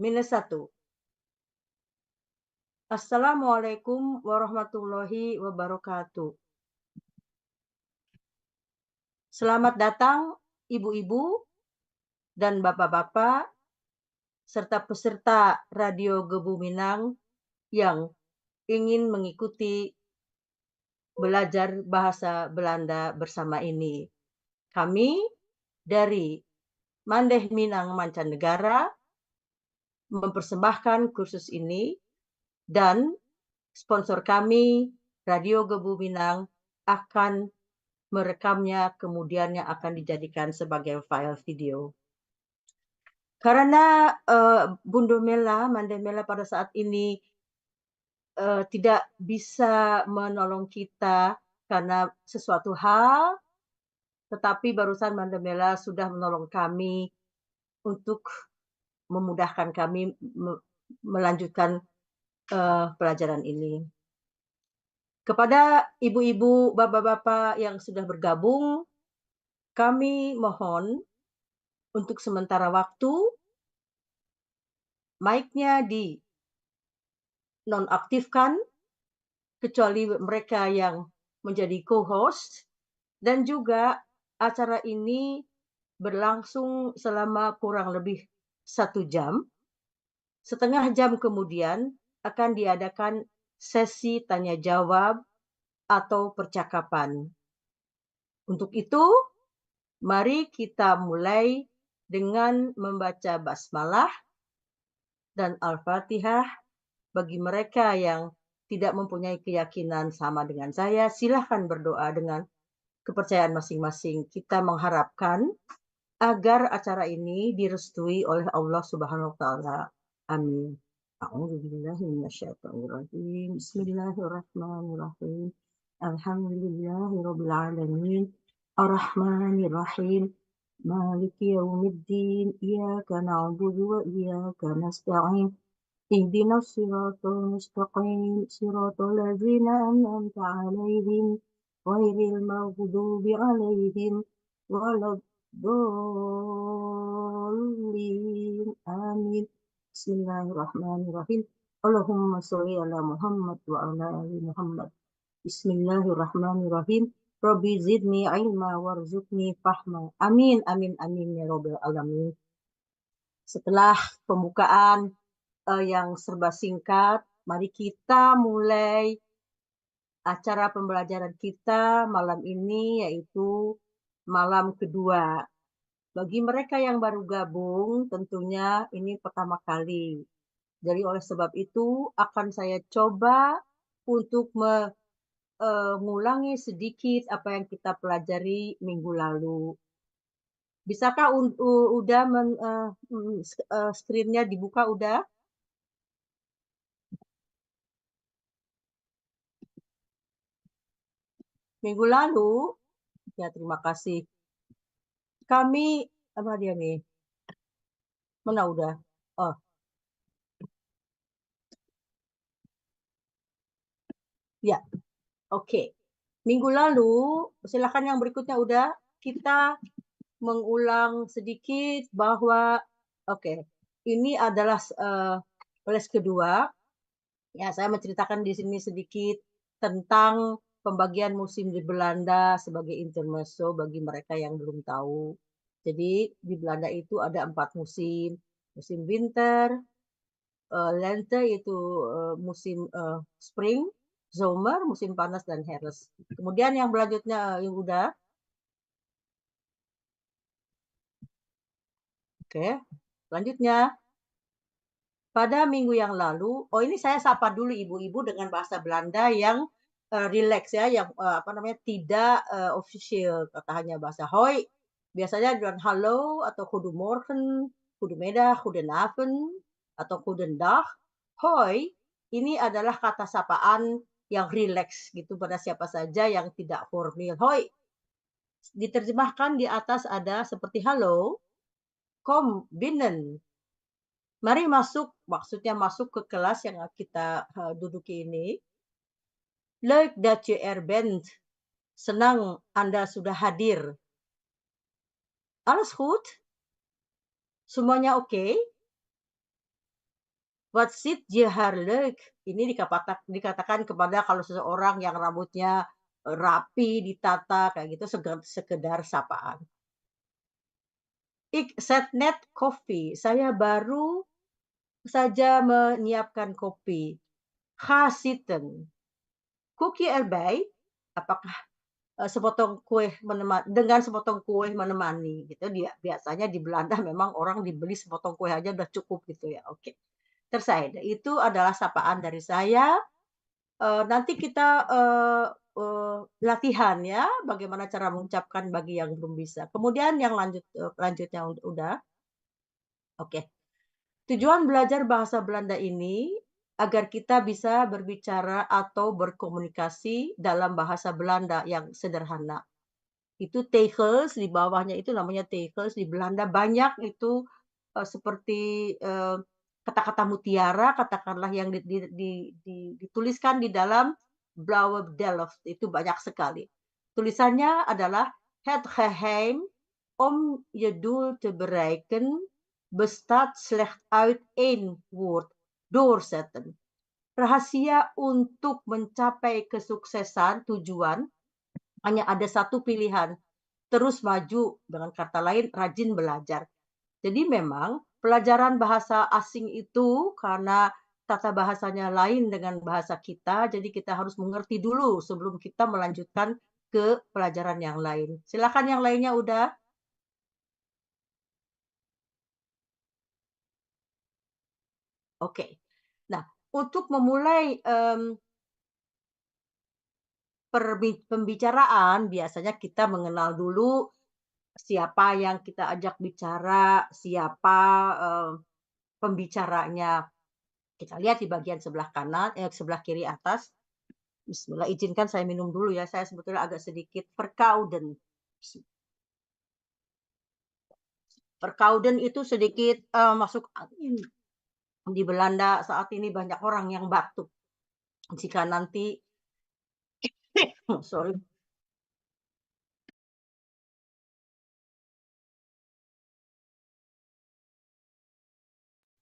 Minus satu. Assalamualaikum warahmatullahi wabarakatuh. Selamat datang ibu-ibu dan bapak-bapak serta peserta Radio Gebu Minang yang ingin mengikuti belajar bahasa Belanda bersama ini. Kami dari Mandeh Minang Mancanegara mempersembahkan kursus ini dan sponsor kami Radio Gebu Minang akan merekamnya, kemudian yang akan dijadikan sebagai file video. Karena Bundo Mela, Mande Mela pada saat ini tidak bisa menolong kita karena sesuatu hal, tetapi barusan Mande Mela sudah menolong kami untuk memudahkan kami melanjutkan pelajaran ini. Kepada ibu-ibu, bapak-bapak yang sudah bergabung, kami mohon untuk sementara waktu mic-nya di nonaktifkan, kecuali mereka yang menjadi co-host, dan juga acara ini berlangsung selama kurang lebih 1 jam. Setengah jam kemudian akan diadakan sesi tanya jawab atau percakapan. Untuk itu, mari kita mulai dengan membaca basmalah dan Al-Fatihah. Bagi mereka yang tidak mempunyai keyakinan sama dengan saya, silahkan berdoa dengan kepercayaan masing-masing. Kita mengharapkan agar acara ini direstui oleh Allah Subhanahu wa taala. Amin. A'udzubillahi minasyaitonirrajim. Bismillahirrahmanirrahim. Alhamdulillahirabbil alamin. Arrahmanirrahim. Maliki yaumiddin. Iyyaka na'budu wa iyyaka nasta'in. اهدنا الصراط المستقيم صراط الذين أنعمت عليهم غير المغضوب عليهم ولا الضالين آمين. بسم الله الرحمن الرحيم. اللهم صل على محمد وعلى آل محمد. بسم الله الرحمن الرحيم. Rabbi zidni ilma warzuqni fahma. Amin, amin, amin ya Rabbal alamin. Setelah pembukaan yang serba singkat, mari kita mulai acara pembelajaran kita malam ini, yaitu malam kedua. Bagi mereka yang baru gabung, tentunya ini pertama kali. Jadi oleh sebab itu akan saya coba untuk mengulangi sedikit apa yang kita pelajari minggu lalu. Bisakah udah screen-nya dibuka udah? Minggu lalu, ya terima kasih. Kami, apa dia nih? Mana udah? Oh, ya, oke. Minggu lalu, silakan yang berikutnya udah, kita mengulang sedikit bahwa, oke, ini adalah les kedua. Ya, saya menceritakan di sini sedikit tentang pembagian musim di Belanda sebagai intermezzo bagi mereka yang belum tahu. Jadi di Belanda itu ada 4 musim. Musim winter, lente itu musim spring, zomer, musim panas, dan herfst. Kemudian yang berlanjutnya yang udah. Oke, selanjutnya. Pada minggu yang lalu, oh ini saya sapa dulu ibu-ibu dengan bahasa Belanda yang relax ya, yang apa namanya tidak official, kata hanya bahasa hoi. Biasanya dengan halo atau goedemorgen, goedemiddag, goedenavond, atau goedendag. Hoi ini adalah kata sapaan yang relax gitu pada siapa saja yang tidak formal. Hoi diterjemahkan di atas ada seperti halo, kom binnen. Mari masuk, maksudnya masuk ke kelas yang kita duduki ini. Leuk dat je er bent. Senang Anda sudah hadir. Alles goed? Semuanya oke? Wat zit je haar leuk. Ini dikatakan kepada kalau seseorang yang rambutnya rapi, ditata kayak gitu, sekedar sapaan. Ik zet net koffie. Saya baru saja menyiapkan kopi. Ga zitten. Koekje erbij. Apakah sepotong kue dengan sepotong kue menemani gitu. Biasanya di Belanda memang orang dibeli sepotong kue aja udah cukup gitu ya. Oke. Terzijde. Itu adalah sapaan dari saya. Nanti kita latihan ya, bagaimana cara mengucapkan bagi yang belum bisa. Kemudian yang lanjutnya udah. Oke. Tujuan belajar bahasa Belanda ini agar kita bisa berbicara atau berkomunikasi dalam bahasa Belanda yang sederhana. Itu tegels, di bawahnya itu namanya tegels, di Belanda banyak itu, seperti, kata-kata mutiara katakanlah yang dituliskan di dalam blauwe delft, itu banyak sekali. Tulisannya adalah, "Het geheim om je doel te bereiken bestaat slechts uit één woord: doorzetten." Rahasia untuk mencapai kesuksesan, tujuan, hanya ada satu pilihan, terus maju, dengan kata lain rajin belajar. Jadi memang pelajaran bahasa asing itu karena tata bahasanya lain dengan bahasa kita, jadi kita harus mengerti dulu sebelum kita melanjutkan ke pelajaran yang lain. Silakan yang lainnya udah? Oke. Nah, untuk memulai, pembicaraan biasanya kita mengenal dulu siapa yang kita ajak bicara, siapa, pembicaranya. Kita lihat di bagian sebelah kanan, sebelah kiri atas. Bismillah, izinkan saya minum dulu ya. Saya sebetulnya agak sedikit verkouden. Verkouden itu sedikit masuk angin. Di Belanda saat ini banyak orang yang batuk. Jika nanti, sorry,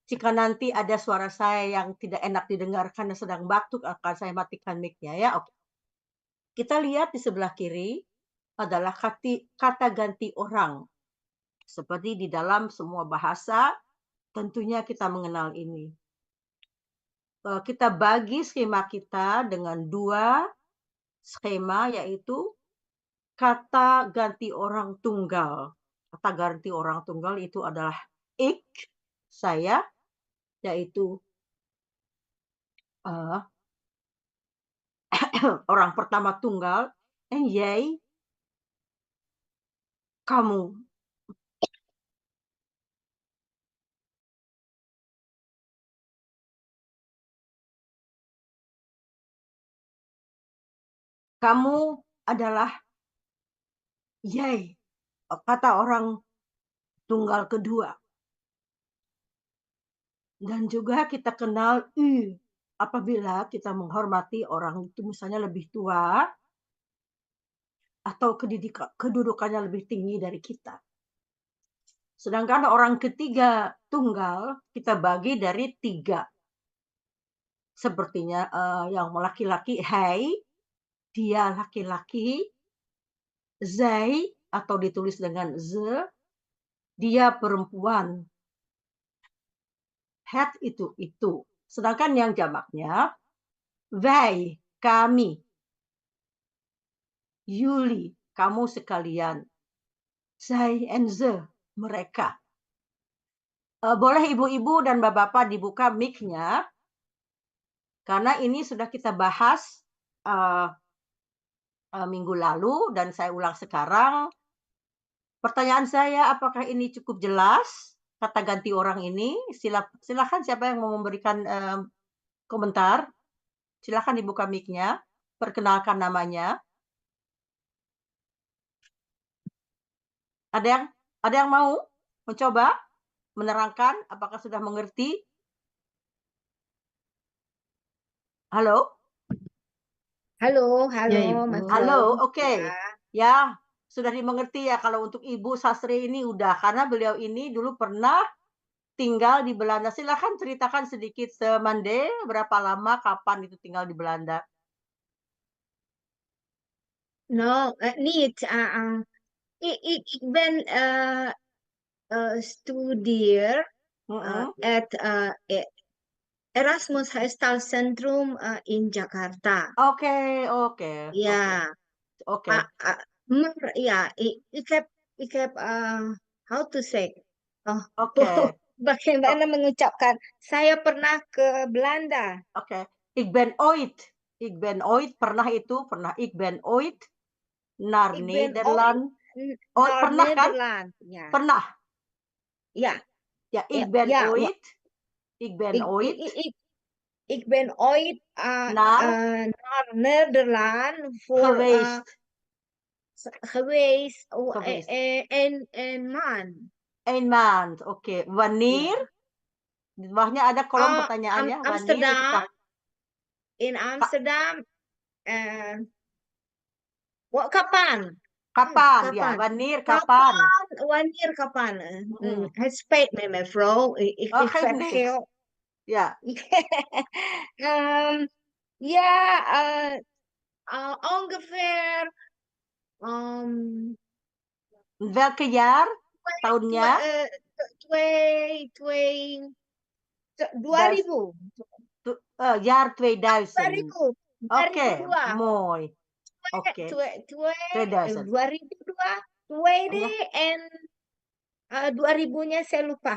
jika nanti ada suara saya yang tidak enak didengar karena sedang batuk, akan saya matikan mic-nya ya. Oke. Kita lihat di sebelah kiri adalah kata ganti orang. Seperti di dalam semua bahasa, tentunya kita mengenal ini. Kita bagi skema kita dengan 2 skema, yaitu kata ganti orang tunggal. Kata ganti orang tunggal itu adalah ik, saya, yaitu orang pertama tunggal, en jij, kamu. Kamu adalah jij, kata orang tunggal kedua. Dan juga kita kenal apabila kita menghormati orang itu misalnya lebih tua atau kedudukannya lebih tinggi dari kita. Sedangkan orang ketiga tunggal kita bagi dari 3. Sepertinya yang laki-laki hij, dia laki-laki, zij atau ditulis dengan ze, dia perempuan. Het itu. Sedangkan yang jamaknya wij, kami. Jullie, kamu sekalian. Zij en ze, mereka. Boleh ibu-ibu dan bapak-bapak dibuka mic-nya, karena ini sudah kita bahas minggu lalu dan saya ulang sekarang. Pertanyaan saya, apakah ini cukup jelas kata ganti orang ini? Silakan siapa yang mau memberikan komentar. Silakan dibuka mic-nya, perkenalkan namanya. Ada yang mau mencoba menerangkan apakah sudah mengerti? Halo? Halo, halo Ya, Ibu. Mas Halo, Bro. oke. Ya, Ya, sudah dimengerti ya kalau untuk Ibu Sasri ini udah, karena beliau ini dulu pernah tinggal di Belanda. Silakan ceritakan sedikit Semande, berapa lama, kapan itu tinggal di Belanda? No, niet. Ik ben studeer Mhm. at Erasmus Centrum in Jakarta. Oke, oke, oke, Ja, oke, maar ja, ik heb how to say? Oh, oke. bagaimana mengucapkan? Saya pernah ke Belanda. Oke. Ik ben ooit, pernah itu, pernah. Ik ben ooit naar Ik ben ooit Nederland. Oh, naar pernah kan? Nederland. Ja, Pernah. ja, Ja, ja, ik ben ja. ooit. Ik ben Ik, ik, ooit ik, ik ben ooit naar naar Nederland voor geweest. geweest Geweest. een maand. Een maand. Oke. Ja. Wanneer? Di bawahnya ada kolom pertanyaannya. Wanneer itu Amsterdam, in Amsterdam. Kapan? kapan? Ya, Kapan? wanneer, kapan? Kapan? Wanneer kapan? Mhm. Het spijt me, mevrouw. Oh, Ik geeft niks. vergeel. Ja. Ja, ongeveer um, Welke jaar? twee, Tahunnya? twee, twee, 2000. Jaar 2000. 2000. Oke, 2002. mooi. Oke, 2000. 2002. 2D Ya, en 2000-nya saya lupa.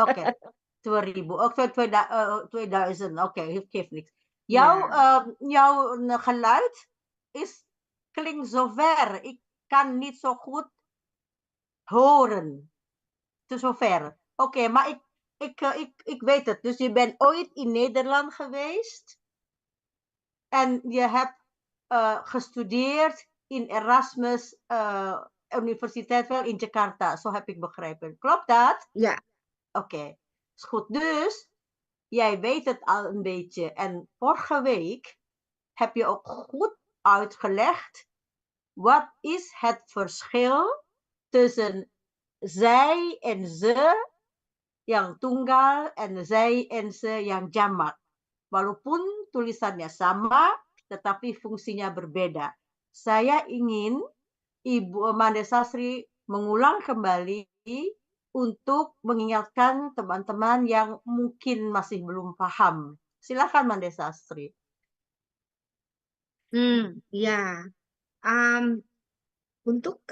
oke. 2000. Oh, 2000. Oké, geeft niks. Ja. Jouw geluid klinkt zo ver. Ik kan niet zo goed horen. Te zover. Oké, maar ik weet het. Dus je bent ooit in Nederland geweest en je hebt gestudeerd in Erasmus Universiteit wel in Jakarta. Zo heb ik begrepen. Klopt dat? Ja. Oké, is goed. Dus jij weet het al een beetje. En vorige week heb je ook goed uitgelegd wat is het verschil tussen zij en ze yang tunggal en zij en ze yang jamak. Walaupun tulisannya sama, tetapi fungsinya berbeda. Saya ingin Ibu Mande Sasri mengulang kembali untuk mengingatkan teman-teman yang mungkin masih belum paham. Silakan Mande Sasri. Ya. Untuk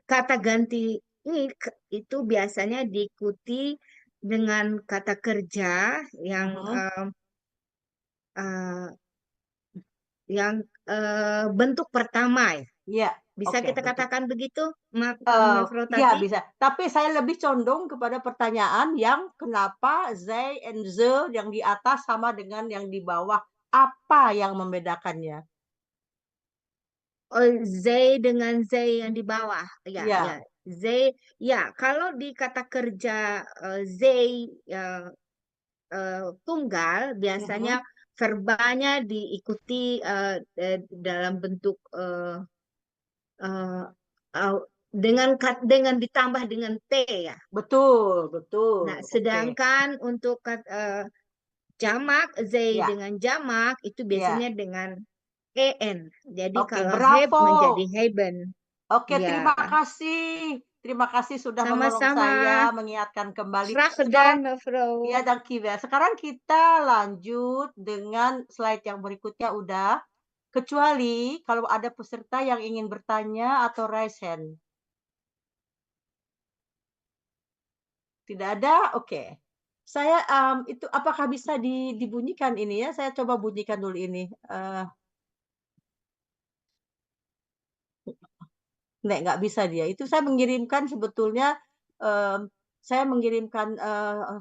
kata ganti ini itu biasanya diikuti dengan kata kerja yang Mhm. eh, bentuk pertama ya. Ya, Bisa oke, kita bentuk. katakan begitu, Mevrouw Iya Tati? bisa, tapi saya lebih condong kepada pertanyaan yang kenapa zij and ze yang di atas sama dengan yang di bawah, apa yang membedakannya? Oh, zij dengan zij yang di bawah. Ya, Ya, ya. Zij, ya, kalau di kata kerja zij tunggal, biasanya mhm, verbanya diikuti dalam bentuk eh, eh, dengan ditambah dengan T ya. betul, Nah, betul, oke, sedangkan untuk jamak, zij ya, dengan jamak itu ya, biasanya dengan en. Jadi oke, kalau heb bravo. menjadi heben. Oke, Ya, terima kasih sudah menolong sama-sama. saya mengingatkan kembali. Graag Sekarang, gedaan, mevrouw. ya dankjewel. Sekarang kita lanjut dengan slide yang berikutnya udah. Kecuali kalau ada peserta yang ingin bertanya atau raise hand. Tidak ada? Oke. Saya, itu apakah bisa dibunyikan ini ya? Saya coba bunyikan dulu ini. Nggak bisa dia. Itu saya mengirimkan sebetulnya, saya mengirimkan,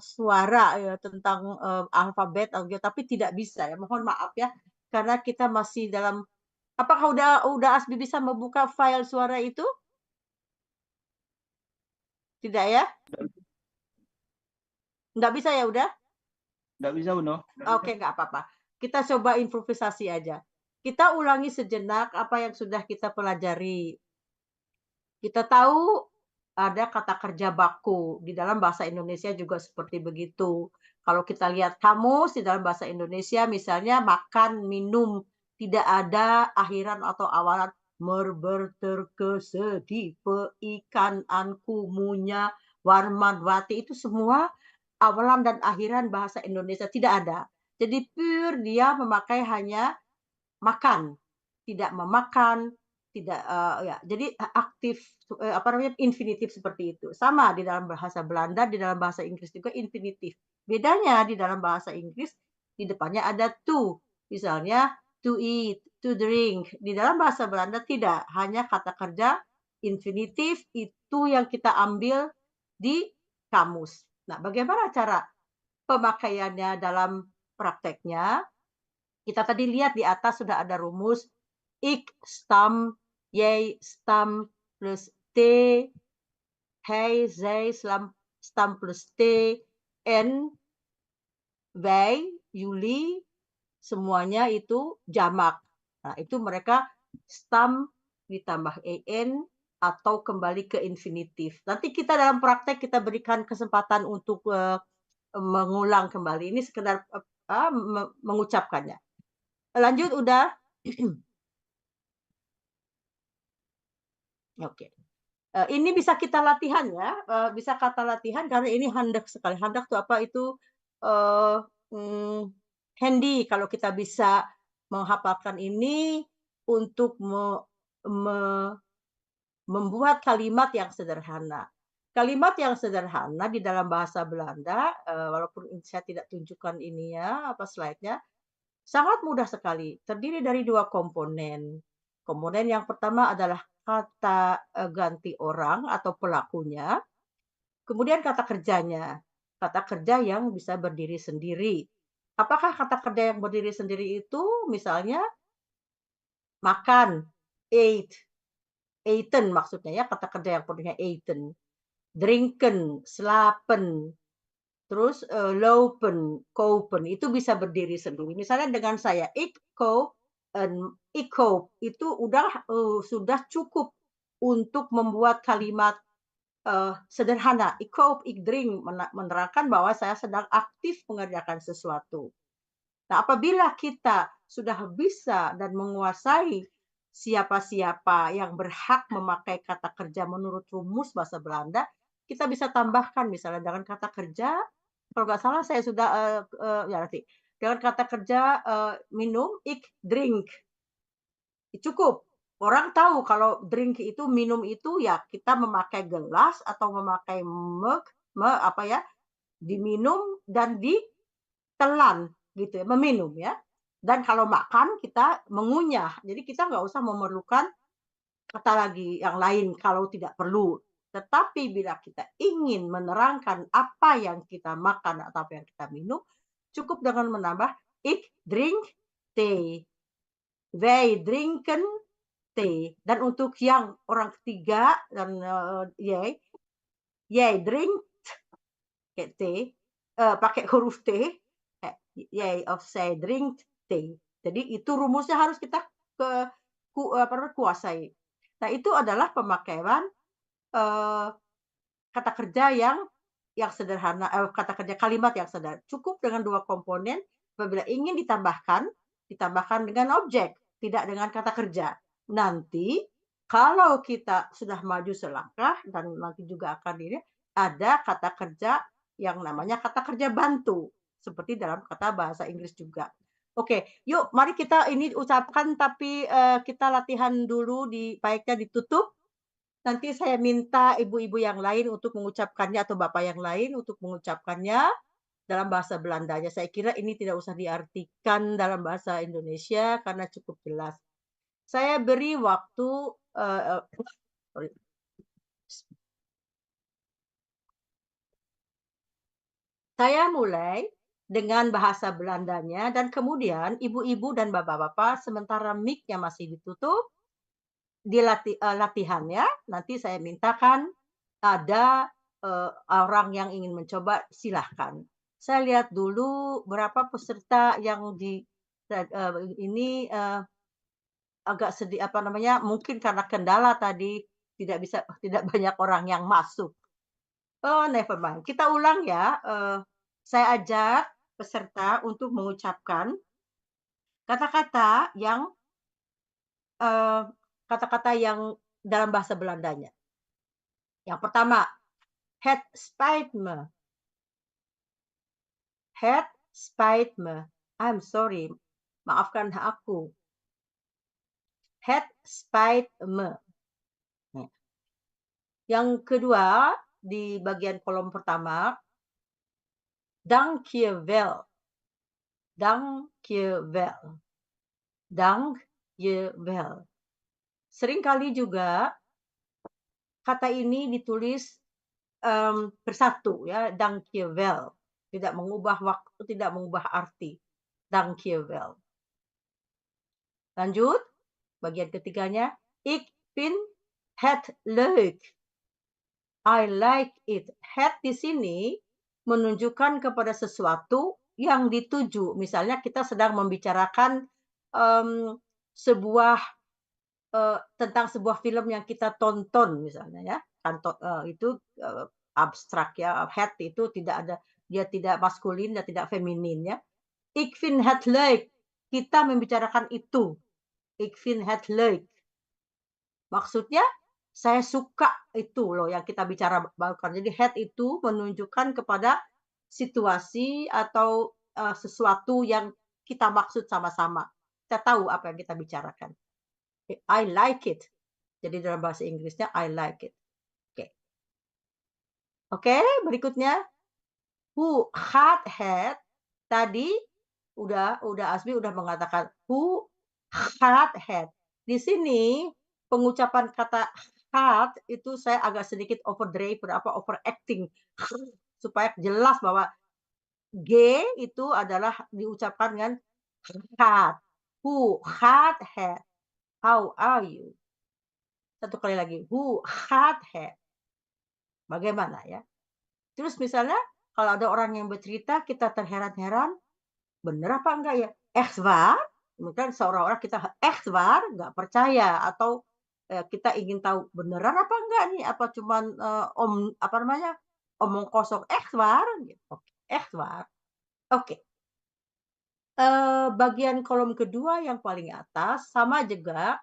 suara ya tentang, alfabet, tapi tidak bisa ya, mohon maaf ya. Karena kita masih dalam apakah udah Asbi bisa membuka file suara itu? Tidak ya? Nggak bisa ya udah? Nggak bisa, Uno. Oke, nggak apa-apa. Kita coba improvisasi aja. Kita ulangi sejenak apa yang sudah kita pelajari. Kita tahu ada kata kerja baku. Di dalam bahasa Indonesia juga seperti begitu. Kalau kita lihat kamus di dalam bahasa Indonesia misalnya makan, minum, tidak ada akhiran atau awalan merber, terkesedi, ikan, anku, munya, warman, wati, itu semua awalan dan akhiran bahasa Indonesia tidak ada. Jadi pure dia memakai hanya makan, tidak memakan, tidak, ya, jadi aktif, apa namanya, infinitif seperti itu. Sama di dalam bahasa Belanda, di dalam bahasa Inggris juga infinitif. Bedanya di dalam bahasa Inggris, di depannya ada to, misalnya to eat, to drink. Di dalam bahasa Belanda tidak, hanya kata kerja infinitif itu yang kita ambil di kamus. Nah, bagaimana cara pemakaiannya dalam prakteknya? Kita tadi lihat di atas sudah ada rumus ik stam, jij stam plus t, hij, zij, stam plus t, en, wij, jullie, semuanya itu jamak. Nah, itu mereka stam ditambah en atau kembali ke infinitif. Nanti kita dalam praktek kita berikan kesempatan untuk mengulang kembali. Ini sekedar mengucapkannya. Lanjut udah? Oke. Ini bisa kita latihan ya, bisa kata latihan karena ini handek sekali. Handek tuh apa itu, eee, mmm, handy kalau kita bisa menghafalkan ini untuk me membuat kalimat yang sederhana. Kalimat yang sederhana di dalam bahasa Belanda, walaupun saya tidak tunjukkan ini ya, apa slide-nya, sangat mudah sekali, terdiri dari 2 komponen. Komponen yang pertama adalah kata, ganti orang atau pelakunya, kemudian kata kerjanya. Kata kerja yang bisa berdiri sendiri. Apakah kata kerja yang berdiri sendiri itu misalnya makan, ate, eaten maksudnya ya, kata kerja yang berdirinya eaten. Drinken, slapen, terus, lopen, kopen, itu bisa berdiri sendiri. Misalnya dengan saya, ik koop ik koop, itu udah, sudah cukup untuk membuat kalimat, sederhana. Ik koop, ik drink, menerangkan bahwa saya sedang aktif mengerjakan sesuatu. Nah, apabila kita sudah bisa dan menguasai siapa-siapa yang berhak memakai kata kerja menurut rumus bahasa Belanda, kita bisa tambahkan misalnya dengan kata kerja, kalau nggak salah saya sudah, ya nanti, dengan kata kerja, minum, "Ik drink", cukup. Orang tahu kalau drink itu, minum itu ya kita memakai gelas atau memakai mug, apa ya, diminum dan ditelan gitu ya, meminum ya. Dan kalau makan kita mengunyah, jadi kita nggak usah memerlukan kata lagi yang lain kalau tidak perlu. Tetapi bila kita ingin menerangkan apa yang kita makan atau apa yang kita minum, cukup dengan menambah "Ik drink thee", "Wij drinken thee". Dan untuk yang orang ketiga dan, "Jij", "Jij drinkt", kayak T, pakai huruf T, "Jij of zij drinkt thee". Jadi itu rumusnya harus kita ke apa namanya, kuasai. Nah, itu adalah pemakaian, eee, kata kerja yang sederhana, kata kerja kalimat yang sederhana. Cukup dengan 2 komponen, apabila ingin ditambahkan, ditambahkan dengan objek, tidak dengan kata kerja. Nanti kalau kita sudah maju selangkah dan nanti juga akan ini, ada kata kerja yang namanya kata kerja bantu, seperti dalam kata bahasa Inggris juga. Oke, yuk mari kita ini ucapkan tapi, kita latihan dulu baiknya ditutup. Nanti saya minta ibu-ibu yang lain untuk mengucapkannya atau bapak yang lain untuk mengucapkannya dalam bahasa Belandanya. Saya kira ini tidak usah diartikan dalam bahasa Indonesia karena cukup jelas. Saya beri waktu, sorry. Saya mulai dengan bahasa Belandanya dan kemudian ibu-ibu dan bapak-bapak sementara mic-nya masih ditutup, latihan ya, nanti saya mintakan ada, orang yang ingin mencoba silahkan. Saya lihat dulu berapa peserta yang ini, agak sedih apa namanya, mungkin karena kendala tadi tidak banyak orang yang masuk. Oh, never mind. Kita ulang ya, saya ajak peserta untuk mengucapkan kata-kata yang, eee, kata-kata yang dalam bahasa Belandanya. Yang pertama, "Het spijt me." "Het spijt me." I'm sorry, maafkan aku. "Het spijt me." Nah, yang kedua, di bagian kolom pertama, "Dank je wel." "Dank je wel." "Dank je wel." Seringkali juga kata ini ditulis, bersatu ya, "Dank je wel." Tidak mengubah waktu, tidak mengubah arti. "Dank je wel." Lanjut, bagian ketiganya, "Ik vind het leuk." I like it. Het di sini menunjukkan kepada sesuatu yang dituju. Misalnya kita sedang membicarakan, sebuah, tentang sebuah film yang kita tonton misalnya ya, itu, abstrak ya, het itu tidak ada, dia tidak maskulin dan tidak feminin ya. Ik vind het leuk, kita membicarakan itu. Ik vind het leuk. Maksudnya, saya suka itu loh yang kita bicarakan. Jadi het itu menunjukkan kepada situasi atau, sesuatu yang kita maksud sama-sama. Kita tahu apa yang kita bicarakan. I like it. Jadi dalam bahasa Inggrisnya I like it. Oke. Oke, berikutnya, who gaat het, tadi Asmi udah mengatakan who gaat het. Di sini pengucapan kata gaat itu saya agak sedikit overdrive, overacting supaya jelas bahwa G itu adalah diucapkan dengan gaat. Who gaat het? How are you? Satu kali lagi, who gaat het? Bagaimana ya? Terus misalnya kalau ada orang yang bercerita kita terheran-heran, bener apa enggak ya? Echt waar? Mungkin seolah-olah kita echt waar, nggak percaya atau, kita ingin tahu beneran apa enggak nih? Apa cuman, apa namanya, omong kosong, echt waar? Gitu. Oke, echt waar. Oke, bagian kolom kedua yang paling atas sama juga,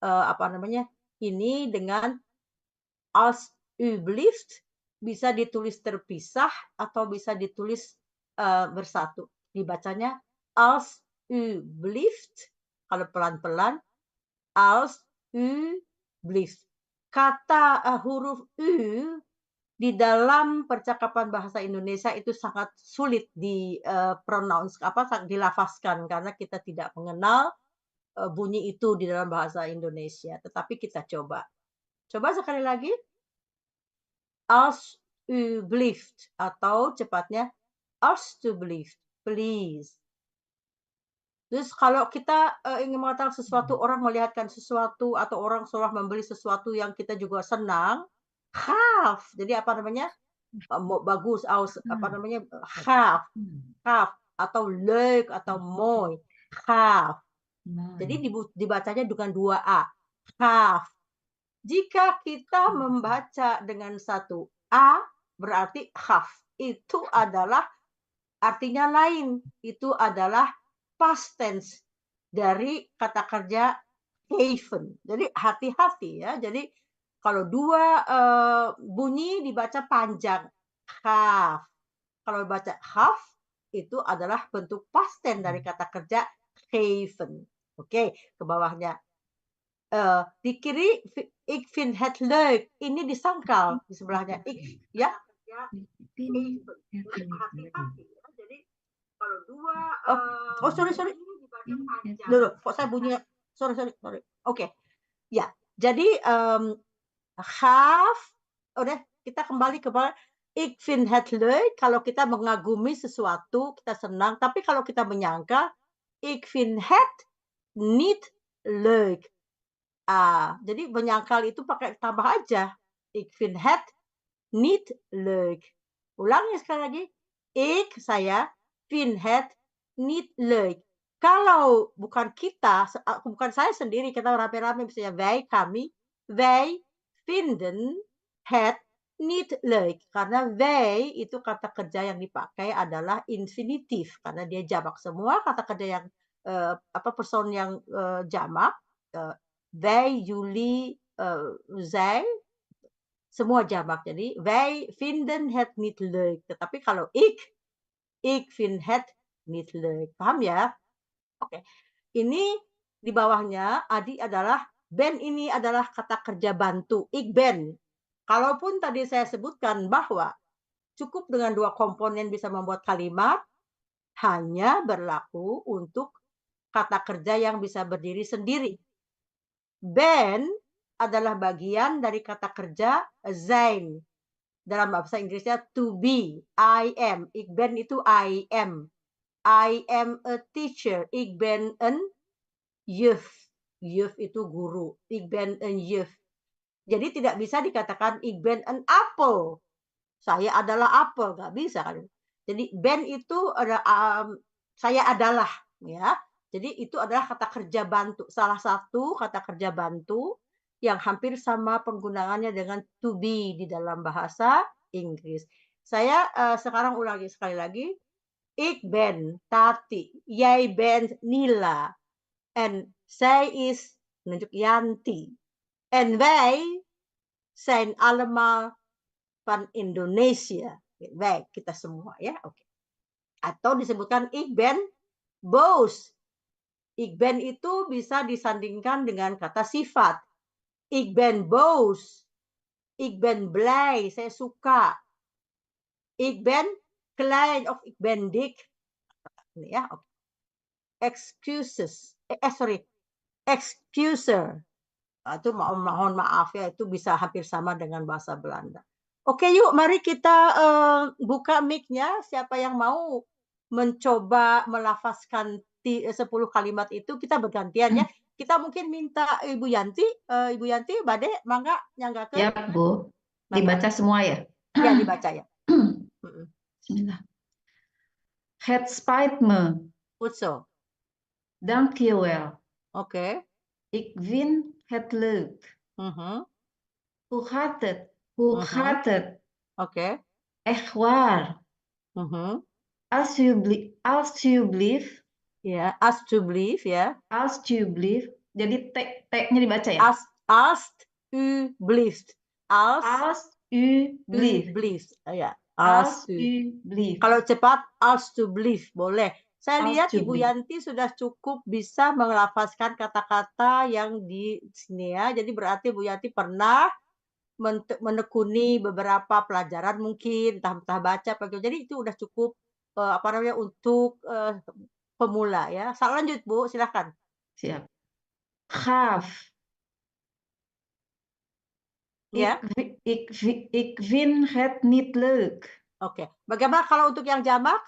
apa namanya, ini dengan als alsjeblieft bisa ditulis terpisah atau bisa ditulis, bersatu. Dibacanya alsjeblieft, kalau pelan-pelan, alsjeblieft. Kata, huruf U di dalam percakapan bahasa Indonesia itu sangat sulit dilafazkan karena kita tidak mengenal, bunyi itu di dalam bahasa Indonesia, tetapi kita coba. Coba sekali lagi, alsjeblieft atau cepatnya alsjeblieft, please. Terus kalau kita, ingin mengatakan sesuatu, orang melihatkan sesuatu atau orang seolah membeli sesuatu yang kita juga senang, gaaf. Jadi apa namanya, bagus, apa namanya, gaaf, gaaf atau leuk atau mooi, gaaf. Jadi dibacanya dengan 2 A, gaaf. Jika kita membaca dengan 1 A, berarti gaaf. Itu adalah artinya lain, itu adalah past tense dari kata kerja geven. Jadi hati-hati ya. Jadi kalau 2, bunyi dibaca panjang, gaaf. Kalau baca gaaf, itu adalah bentuk past tense dari kata kerja geven. Oke, ke bawahnya. Di kiri ik vind het leuk, ini disangkal di sebelahnya ik ya. Geven. Jadi hati-hati ya. Jadi kalau 2, sorry. Dulu, kok saya bunyi sorry. Oke. Ya, jadi, gaaf, udah kita kembali ke bawah, ik vind het leuk, kalau kita mengagumi sesuatu, kita senang, tapi kalau kita menyangkal, ik vind het niet leuk. Jadi menyangkal itu pakai tambah aja, ik vind het niet leuk. Ulangi sekali lagi, saya, vind het niet leuk. Kalau bukan kita, bukan saya sendiri, kita rame-rame misalnya wij, kami, wij finden het niet leuk. Karena wij itu kata kerja yang dipakai adalah infinitif karena dia jamak. Semua kata kerja yang person yang jamak, wij, jullie, zij, semua jamak. Jadi wij vinden het niet leuk. Tetapi kalau ik vind het niet leuk. Paham ya? Oke. Ini di bawahnya Adi adalah ben, ini adalah kata kerja bantu, ik ben. Kalaupun tadi saya sebutkan bahwa cukup dengan 2 komponen bisa membuat kalimat, hanya berlaku untuk kata kerja yang bisa berdiri sendiri. Ben adalah bagian dari kata kerja zijn. Dalam bahasa Inggrisnya to be, I am. Ik ben itu I am. I am a teacher. Ik ben een juf. Juf itu guru. Ik ben een juf. Jadi tidak bisa dikatakan ik ben een apel. Saya adalah apel, nggak bisa kan. Jadi ben itu ada saya adalah, ya. Jadi itu adalah kata kerja bantu, salah satu kata kerja bantu yang hampir sama penggunaannya dengan to be di dalam bahasa Inggris. Saya sekarang ulangi sekali lagi. Ik ben Tati, jij bent Nila, en zij is menunjuk Yanti. En wij zijn allemaal van Indonesia. Wij, kita semua ya. Oke. Atau disebutkan ik ben boos. Ik ben itu bisa disandingkan dengan kata sifat. Ik ben boos. Ik ben blij, saya suka. Ik ben klein of ik ben dik. Ini ya, oke. Excuses. Excuser. Itu mohon maaf ya, itu bisa hampir sama dengan bahasa Belanda. Oke, yuk mari kita buka mic-nya. Siapa yang mau mencoba melafazkan 10 kalimat itu, kita bergantian ya. Kita mungkin minta Ibu Yanti, Bade, mangga nyanggakeun. Ya, Bu. Dibaca semua ya? Ya, dibaca ya. Bismillah. Het spijt me. Goed zo. Dank je wel. Oké. Ik vind het leuk. Hoe gaat het? Hoe gaat het? Oké. Echt waar. Alsjeblieft. Ya, alsjeblieft ya. Alsjeblieft. Jadi T-nya dibaca ya? Alsjeblieft. Alsjeblieft. Ya. Alsjeblieft. Kalau cepat, alsjeblieft boleh. Saya lihat Ibu Alsjeblieft. Yanti sudah cukup bisa melafazkan kata-kata yang di sini ya. Jadi berarti Bu Yanti pernah menekuni beberapa pelajaran mungkin, entah baca, jadi itu udah cukup untuk pemula ya. Lanjut Bu, silakan. Siap. Gaaf. Ya. Ik vind het niet leuk. Oke. Bagaimana kalau untuk yang jamak?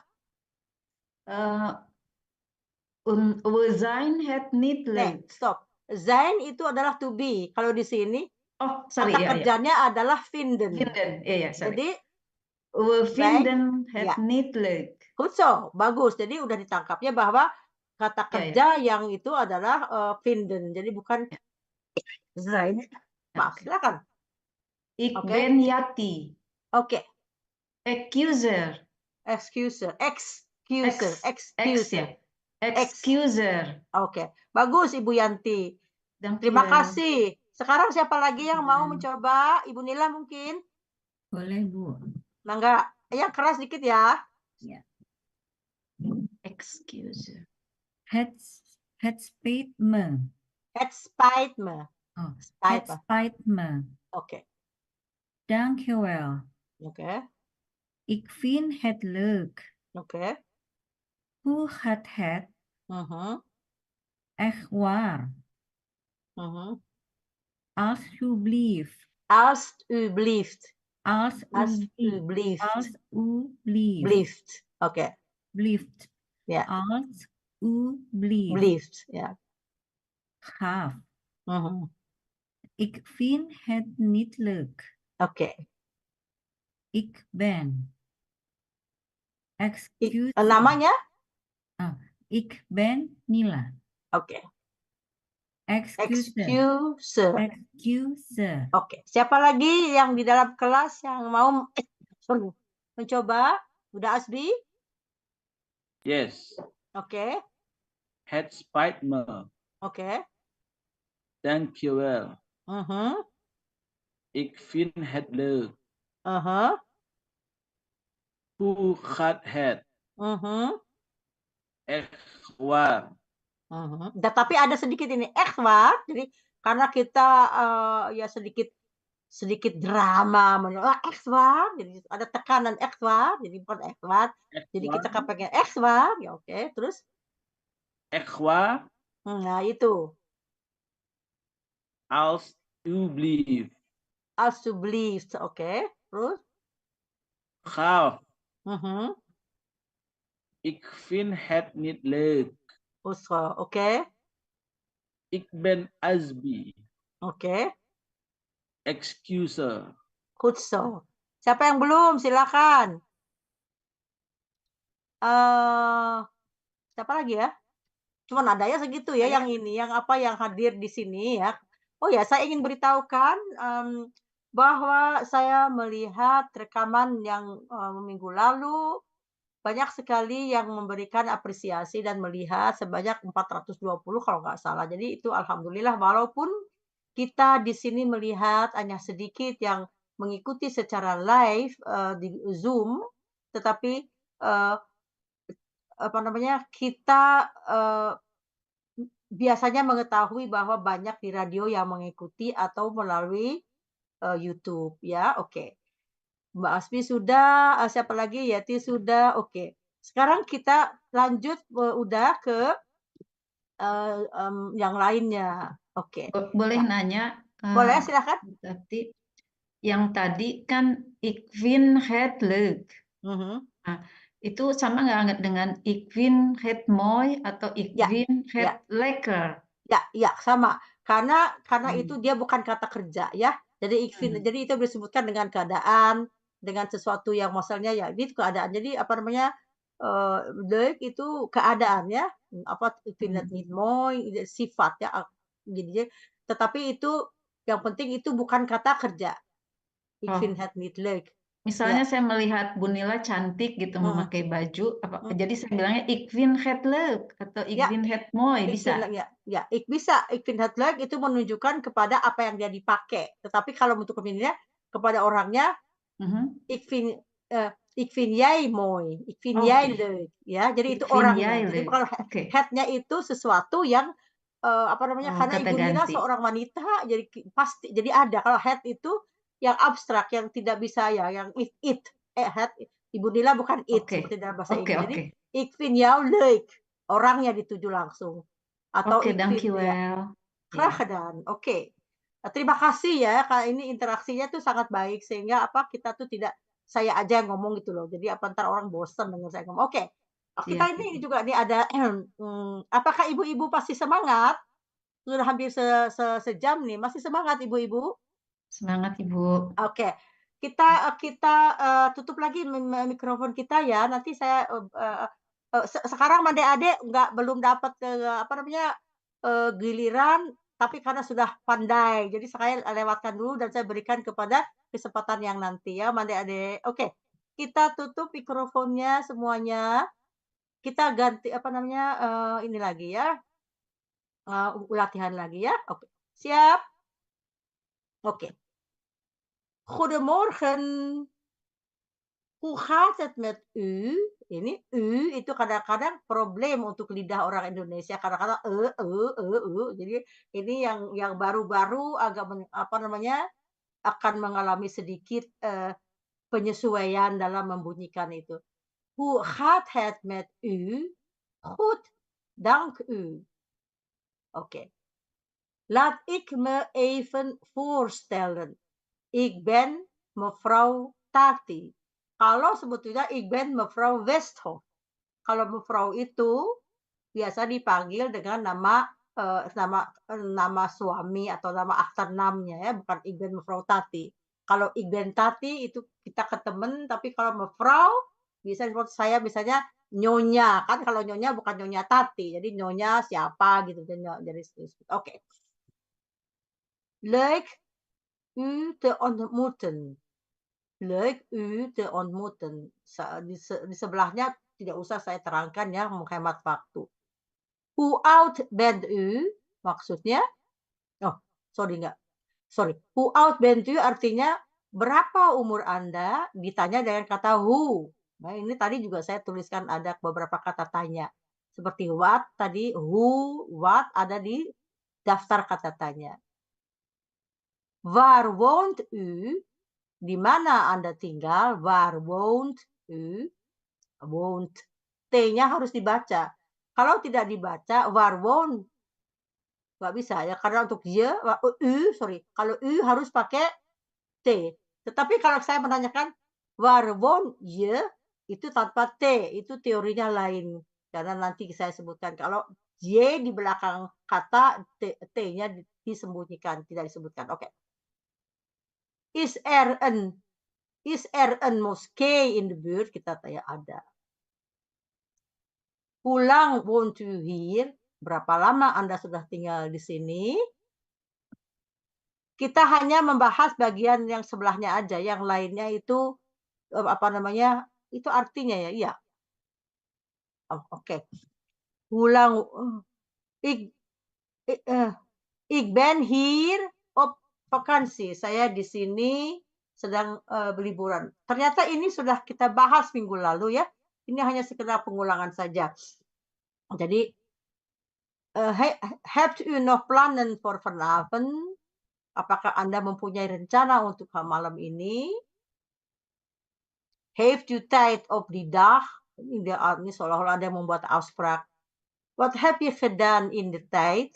We zijn het niet leuk. Stop. Zijn itu adalah to be. Kalau di sini kata kerjanya adalah vinden. Vinden, iya, sorry. Jadi we vinden het niet leuk. Goed zo, bagus. Jadi udah ditangkapnya bahwa kata kerja yang itu adalah vinden. Jadi bukan zijn. Maaf, silakan. Ik ben Yati. Oke. Excuser. Oke, bagus Ibu Yanti. Terima kasih. Sekarang siapa lagi yang mau mencoba? Ibu Nila mungkin? Boleh, Bu. Mangga. Ya, keras dikit ya. Ya. Excuser. Het spijt me. Het spijt me. Oh, het spijt me. Oke. Dank je wel. Oke. Ik vind het leuk. Oke. Hoe gaat het? Echt waar. Alsjeblieft. Alsjeblieft. Alsjeblieft. Oke. Blieft. Ja. Alsjeblieft. Ja. Gaaf. Ik vind het niet leuk. Oke. Ik ben. Excuse me. Namanya? Ik ben Nila. Oke. Excuser. Excuser. Excuser. Oke, siapa lagi yang di dalam kelas yang mau mencoba? Udah Asbi? Yes. Oke, Het spijt me. oke. Dankjewel. Ik vind het leuk. Hoe gaat het? Echt waar. Tapi ada sedikit ini echt waar. Jadi karena kita ya sedikit drama, echt waar. Jadi ada tekanan echt waar. Jadi bukan echt waar. Echt Jadi waar. kita pengen echt waar. Ya oke. Terus? Echt waar. Nah itu. Alsjeblieft. Alsjeblieft. Oke. Terus? Gaaf. Ik vind het niet leuk. Oke. Ik ben Asbi. Oke. Excuser. Goed zo. Siapa yang belum? Silakan. Siapa lagi ya? Cuman adanya segitu ya yang ini, yang hadir di sini ya. Oh ya, saya ingin beritahukan bahwa saya melihat rekaman yang minggu lalu banyak sekali yang memberikan apresiasi dan melihat sebanyak 420 kalau nggak salah. Jadi itu alhamdulillah walaupun kita di sini melihat hanya sedikit yang mengikuti secara live di Zoom, tetapi kita biasanya mengetahui bahwa banyak di radio yang mengikuti atau melalui YouTube ya. Oke. Mbak Asmi sudah, siapa lagi? Yati sudah. Oke. Sekarang kita lanjut udah ke yang lainnya. Oke. Boleh Ya. nanya? Boleh, silakan. Berarti yang tadi kan ik vind het leuk. Nah, itu sama nggak dengan ik vind het mooi atau ik Ya, vind ya. het lekker? Ya, sama. Karena itu dia bukan kata kerja ya. Jadi ik vind, jadi itu disebutkan dengan keadaan, dengan sesuatu yang misalnya ya ini keadaan. Jadi leuk itu keadaan ya. Ik vind het niet mooi, sifat ya. Jadi tetapi itu yang penting itu bukan kata kerja. Ik vind het niet leuk. Misalnya Ya. saya melihat Bu Nila cantik gitu memakai baju, jadi saya bilangnya ik vind het leuk atau ik Ya. vind het mooi, Ik bisa? vind, ya, bisa. Ik vind het leuk itu menunjukkan kepada apa yang dia dipakai. Tetapi kalau untuk kemudiannya kepada orangnya, ik vind jij mooi, ik vind jij leuk, ya. Jadi Ik itu vind orangnya. jij Jadi leuk. kalau het-nya itu sesuatu yang karena kata Ibu Nila ganti. seorang wanita, jadi pasti jadi ada. Kalau het itu yang abstrak, yang tidak bisa ya, yang it, het. Ibu Nila bukan it seperti dalam bahasa Inggris. Jadi ik vind jou leuk, orangnya dituju langsung. Atau ik vind, dankjewel. Graag gedaan. Oke. Terima kasih ya, Kak, ini interaksinya tuh sangat baik sehingga kita tuh tidak saya aja yang ngomong gitu loh. Jadi ntar orang bosan dengar saya ngomong. Oke. Kita ini juga nih ada apakah ibu-ibu pasti semangat? Sudah hampir sejam nih. Masih semangat ibu-ibu? Semangat Ibu. Oke. Kita tutup lagi mikrofon kita ya. Nanti saya sekarang Adik-adik belum dapat giliran, tapi karena sudah pandai, jadi saya lewatkan dulu dan saya berikan kepada kesempatan yang nanti ya, Adik-adik. Oke, kita tutup mikrofonnya semuanya. Kita ganti ini lagi ya, latihan lagi ya. Oke, siap? Oke. Goedemorgen. Hoe gaat het met u? Ini u itu kadang-kadang problem untuk lidah orang Indonesia. Kadang-kadang Jadi ini yang baru-baru agak akan mengalami sedikit penyesuaian dalam membunyikan itu. Hoe gaat het met u? Goed, dank u. Oke. Laat ik me even voorstellen. Ik ben mevrouw Tati. Kalau sebetulnya ik ben mevrouw Westhoff. Kalau mevrouw itu biasa dipanggil dengan nama suami atau nama achternaamnya ya, bukan ik ben mevrouw Tati. Kalau ik ben Tati itu kita ke temen, tapi kalau mevrouw saya misalnya Nyonya, kan kalau nyonya bukan nyonya Tati, jadi nyonya siapa gitu, jadi oke. Leuk u te ontmoeten. Leuk u te ontmoeten. Di sebelahnya tidak usah saya terangkan ya, menghemat waktu. Hoe oud bent u? Maksudnya, oh sorry enggak, sorry. Hoe oud bent u artinya berapa umur Anda? Ditanya dengan kata who. Nah, ini tadi juga saya tuliskan ada beberapa kata tanya. Seperti what tadi, who, what ada di daftar kata tanya. Waar woont u? Di mana Anda tinggal? Waar woont u? Woont. T-nya harus dibaca. Kalau tidak dibaca, waar woont. Nggak bisa ya, karena untuk je, sorry. Kalau u harus pakai T. Tetapi kalau saya menanyakan waar woon je, itu tanpa T, itu teorinya lain. Karena nanti saya sebutkan kalau Y di belakang kata T-nya disembunyikan, tidak disebutkan. Oke. Is er een moskee in de buurt? Kita tanya ada. Hoe lang woont u hier? Berapa lama Anda sudah tinggal di sini? Kita hanya membahas bagian yang sebelahnya aja, yang lainnya itu apa namanya, itu artinya ya? Iya. Oh, oke. Ulang, ik ik ben hier op vakantie. Saya di sini sedang berliburan. Ternyata ini sudah kita bahas minggu lalu ya. Ini hanya sekedar pengulangan saja. Jadi, hebt u nog plannen voor vanavond? Apakah Anda mempunyai rencana untuk malam ini? Heeft u tijd op die dag? Ini seolah-olah ada yang membuat afspraak. Wat heb je gedaan in de tijd?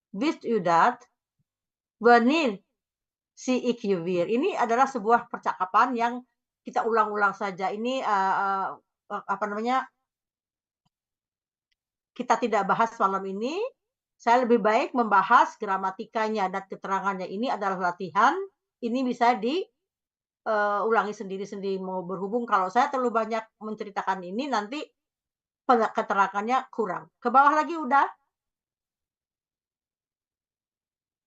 Wist u dat? Wanneer zie ik je weer? Ini adalah sebuah percakapan yang kita ulang-ulang saja. Ini apa namanya? Kita tidak bahas malam ini. Saya lebih baik membahas gramatikanya dan keterangannya. Ini adalah latihan. Ini bisa ulangi sendiri-sendiri. Mau berhubung kalau saya terlalu banyak menceritakan ini nanti keterangannya kurang. Ke bawah lagi udah?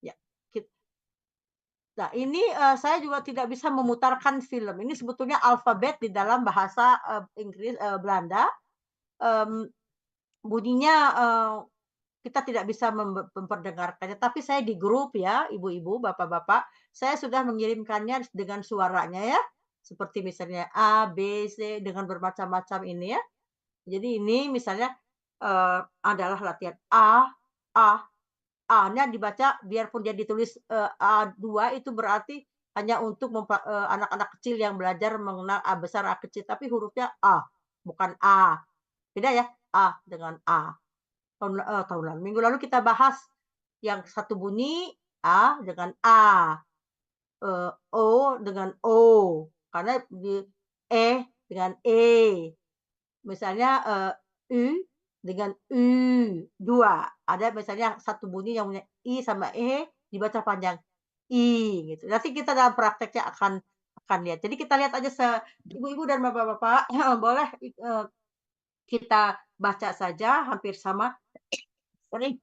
Ya. Nah, ini saya juga tidak bisa memutarkan film. Ini sebetulnya alfabet di dalam bahasa Inggris Belanda. Bunyinya kita tidak bisa memperdengarkannya, tapi saya di grup ya, ibu-ibu, bapak-bapak, saya sudah mengirimkannya dengan suaranya ya, seperti misalnya A, B, C dengan bermacam-macam ini ya. Jadi ini misalnya adalah latihan A, A-nya dibaca biarpun dia ditulis A2 itu berarti hanya untuk anak-anak kecil yang belajar mengenal A besar, A kecil, tapi hurufnya A, bukan A. Beda ya, A dengan A. Tahun lalu. Minggu lalu kita bahas yang satu bunyi A dengan A, O dengan O, karena di E dengan E. Misalnya U dengan U, 2. Ada misalnya satu bunyi yang punya I sama E dibaca panjang, I gitu. Nanti kita dalam prakteknya akan lihat. Jadi kita lihat aja ibu-ibu dan bapak-bapak boleh kita baca saja hampir sama. Sorry.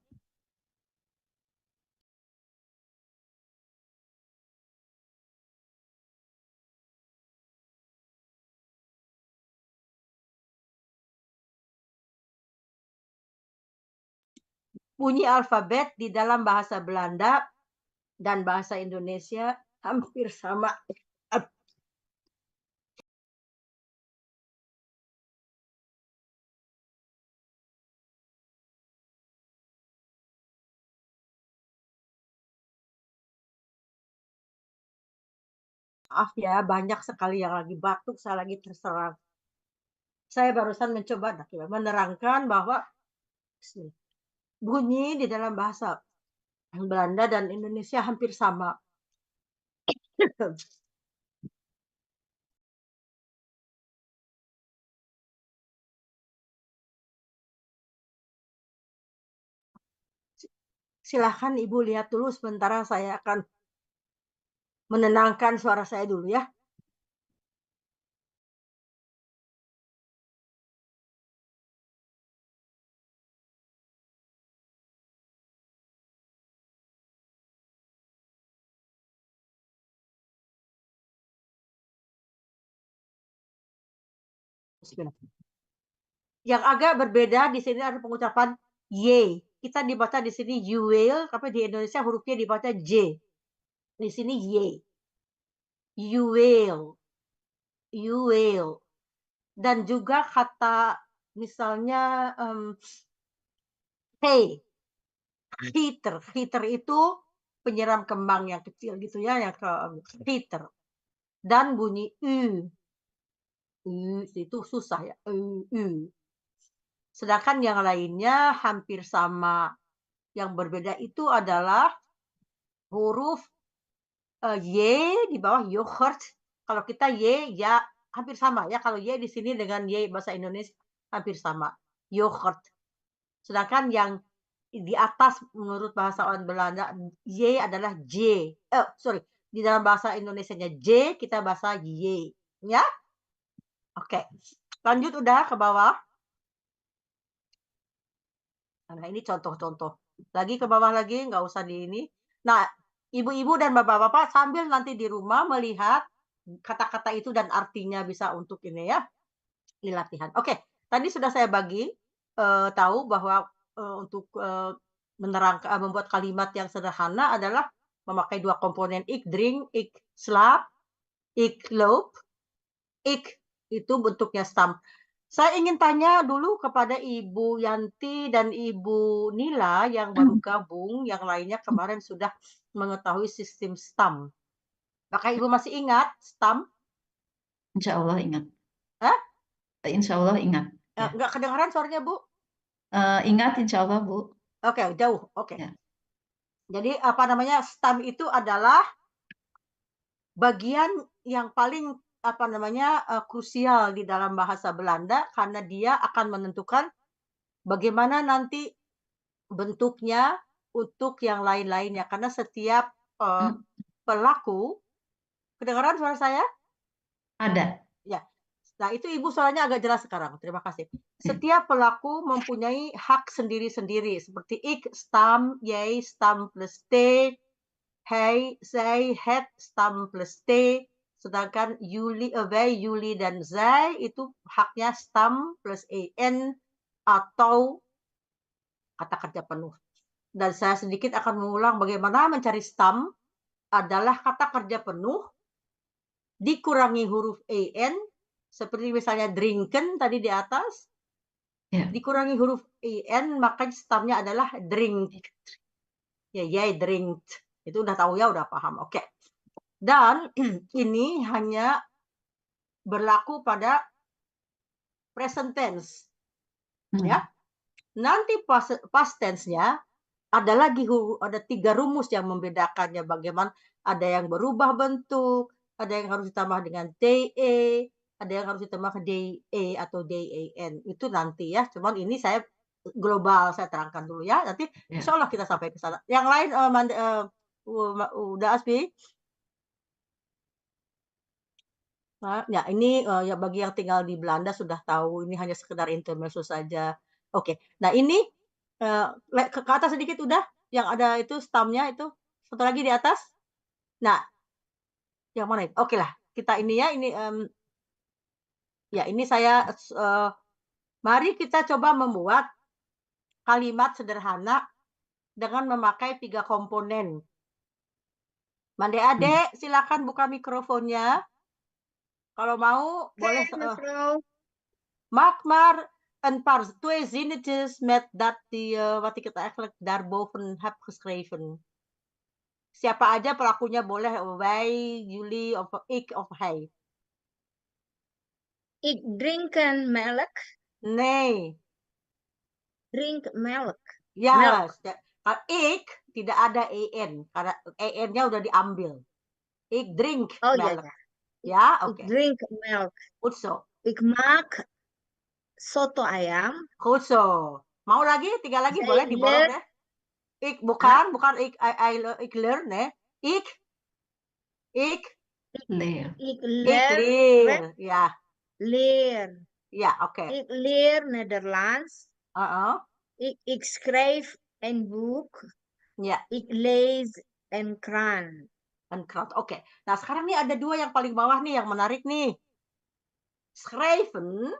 Bunyi alfabet di dalam bahasa Belanda dan bahasa Indonesia hampir sama. Maaf ya, banyak sekali yang lagi batuk, saya lagi terserang. Saya barusan mencoba menerangkan bahwa bunyi di dalam bahasa Belanda dan Indonesia hampir sama. Silakan Ibu lihat dulu sementara saya akan menenangkan suara saya dulu ya. Yang agak berbeda di sini ada pengucapan Y. Kita dibaca di sini you will, tapi di Indonesia hurufnya dibaca J. Di sini Y. You will. You will. Dan juga kata misalnya hey, heater. Heater itu penyiram kembang yang kecil gitu ya, yang heater. Dan bunyi itu susah ya. Sedangkan yang lainnya hampir sama. Yang berbeda itu adalah huruf Y di bawah yogurt. Kalau kita Y ya hampir sama ya. Kalau Y di sini dengan Y bahasa Indonesia hampir sama. Yogurt. Sedangkan yang di atas menurut bahasa orang Belanda Y adalah J. Sorry. Di dalam bahasa Indonesianya J, kita bahasa Y. Ya? Oke. Lanjut udah ke bawah. Nah, ini contoh-contoh. Lagi ke bawah lagi, nggak usah di ini. Nah, ibu-ibu dan bapak-bapak sambil nanti di rumah melihat kata-kata itu dan artinya bisa untuk ini ya, di latihan. Oke, tadi sudah saya bagi tahu bahwa untuk menerangkan membuat kalimat yang sederhana adalah memakai dua komponen ik drink, ik slaap, ik loop. Ik itu bentuknya stam. Saya ingin tanya dulu kepada Ibu Yanti dan Ibu Nila yang baru gabung, yang lainnya kemarin sudah mengetahui sistem STAM. Apakah Ibu masih ingat STAM? Insya Allah ingat. Hah? Insya Allah ingat. Ya. Nggak kedengaran suaranya, Bu? Ingat insya Allah, Bu. Oke, jauh. Oke. Ya. Jadi apa namanya STAM itu adalah bagian yang paling krusial di dalam bahasa Belanda karena dia akan menentukan bagaimana nanti bentuknya untuk yang lain-lainnya. Karena setiap pelaku, kedengaran suara saya? Ada. Ya. Nah, itu Ibu suaranya agak jelas sekarang. Terima kasih. Setiap pelaku mempunyai hak sendiri-sendiri seperti ik, stam, jij, stam plus t, hij, zij, het, stam plus t. Sedangkan wij, jullie, dan zij itu haknya stam plus en atau kata kerja penuh. Dan saya sedikit akan mengulang bagaimana mencari stam adalah kata kerja penuh dikurangi huruf en seperti misalnya drinken tadi di atas. Ya. Dikurangi huruf en maka stamnya adalah drink. Ya, jij drinkt. Itu udah tahu ya, udah paham. Oke. Dan ini hanya berlaku pada present tense. Ya. Nanti past tense-nya ada lagi ada 3 rumus yang membedakannya. Bagaimana ada yang berubah bentuk, ada yang harus ditambah dengan de, ada yang harus ditambah de atau dan. Itu nanti ya. Cuman ini saya global saya terangkan dulu ya. Nanti insya Allah kita sampai ke sana. Yang lain udah Asbi? Nah, ya ini ya bagi yang tinggal di Belanda sudah tahu ini hanya sekedar intermezzo saja. Oke. Nah, ini ke atas sedikit udah yang ada itu stamnya itu. Satu lagi di atas. Nah, yang mana itu? Oke lah. Kita ini ya ini ya ini saya mari kita coba membuat kalimat sederhana dengan memakai 3 komponen. Mande-ade, silakan buka mikrofonnya. Kalau mau boleh maak maar een paar 2 zinnetjes met dat wat ik het eigenlijk daarboven heb geschreven. Siapa aja pelakunya boleh wij, jullie of ik of hij. Ik drinken melk. Nee. Drink milk. Ya, kalau ik tidak ada en karena en-nya udah diambil. Ik drink melk. Iya. Ya, oke. Ik drink milk. Goed zo. Ik maak soto ayam. Goed zo. Mau lagi? 3 lagi boleh diborong deh. Ik bukan ik learn hè. Ik leer. Ik leer. Ja. Leer. Ja, oké. Ik leer Nederlands. Ik schrijf een boek. Ja. Ik lees een krant. Een krant. Oke. Nah, sekarang nih ada 2 yang paling bawah nih yang menarik nih. Schrijven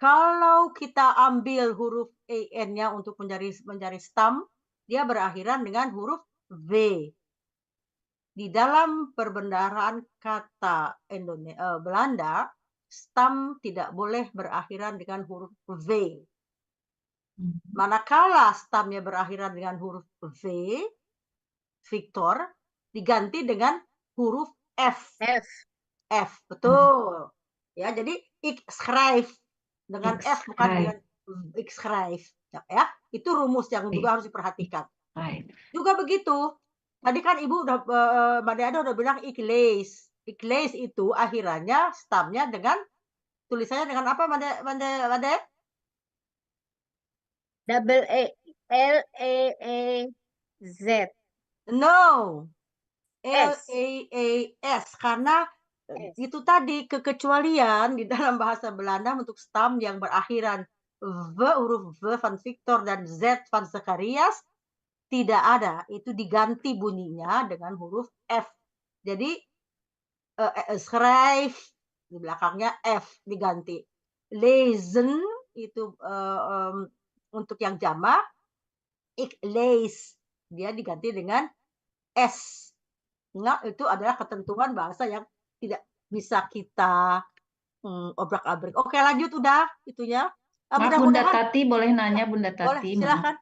Kalau kita ambil huruf en-nya untuk mencari stam, dia berakhiran dengan huruf v. Di dalam perbendaharaan kata Belanda, stam tidak boleh berakhiran dengan huruf v. Manakala stamnya berakhiran dengan huruf v, Victor, diganti dengan huruf f. F, betul. Ya, jadi ik schrijf dengan Ik f bukan schrijf. dengan ik schrijf. Ya, itu rumus yang juga harus diperhatikan. Juga begitu. Tadi kan Ibu udah Mbak Deada udah bilang ik lees. Ik lees itu akhirannya stamnya dengan tulisannya dengan apa Mbak De? Double E, L-E-E-Z. No. S. L-A-A-S karena itu tadi kekecualian di dalam bahasa Belanda untuk stam yang berakhiran v, huruf V van Victor dan Z van Zacharias tidak ada. Itu diganti bunyinya dengan huruf F. Jadi schrijf di belakangnya F diganti. Lezen itu untuk yang jamak, ik lees dia diganti dengan S. Nah, itu adalah ketentuan bahasa yang tidak bisa kita obrak-abrik. Oke, lanjut udah itunya. Maaf Bunda Tati, boleh nanya Bunda Boleh, Tati? silakan.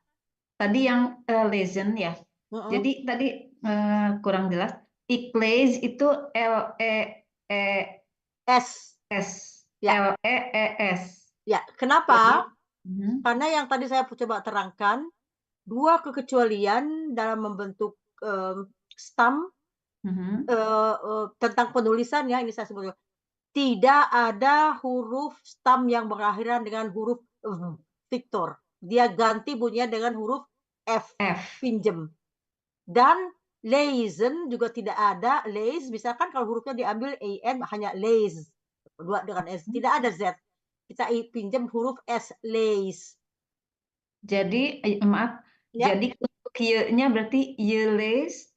Tadi yang lezen ya. Jadi tadi kurang jelas. Ik lees itu S. Ya. L-E-E-S. Ya, kenapa? Karena yang tadi saya coba terangkan, dua kekecualian dalam membentuk stam tentang penulisan ya, ini saya sebut. Tidak ada huruf stam yang berakhiran dengan huruf Victor. Dia ganti bunyinya dengan huruf F. Pinjem. Dan lezen juga tidak ada. Lees, misalkan kalau hurufnya diambil en hanya lees. Dua dengan s. Tidak ada z. Kita pinjam huruf s, lees. Jadi maaf. Ya. Jadi untuk ye-nya berarti ye leest.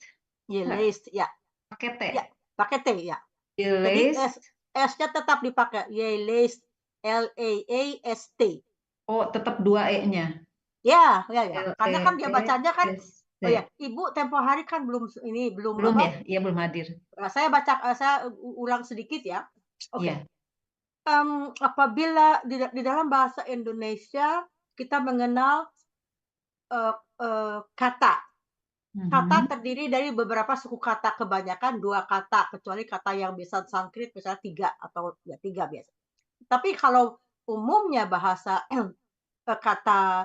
Ye leest, ya. Pakai T. Ya, pakai T ya. Ye Jadi leest. S-nya tetap dipakai. Ye leest, L-A-A-S-T. Oh, tetap dua E-nya. Ya. Karena kan dia bacanya kan. Oh ya, Ibu tempo hari kan belum apa? Ya, iya belum hadir. Saya ulang sedikit ya. Oke. Yeah. Apabila di dalam bahasa Indonesia kita mengenal kata. Kata terdiri dari beberapa suku kata, kebanyakan 2 kata, kecuali kata yang bisa Sanskrit misalnya 3 atau ya 3 biasa. Tapi kalau umumnya bahasa kata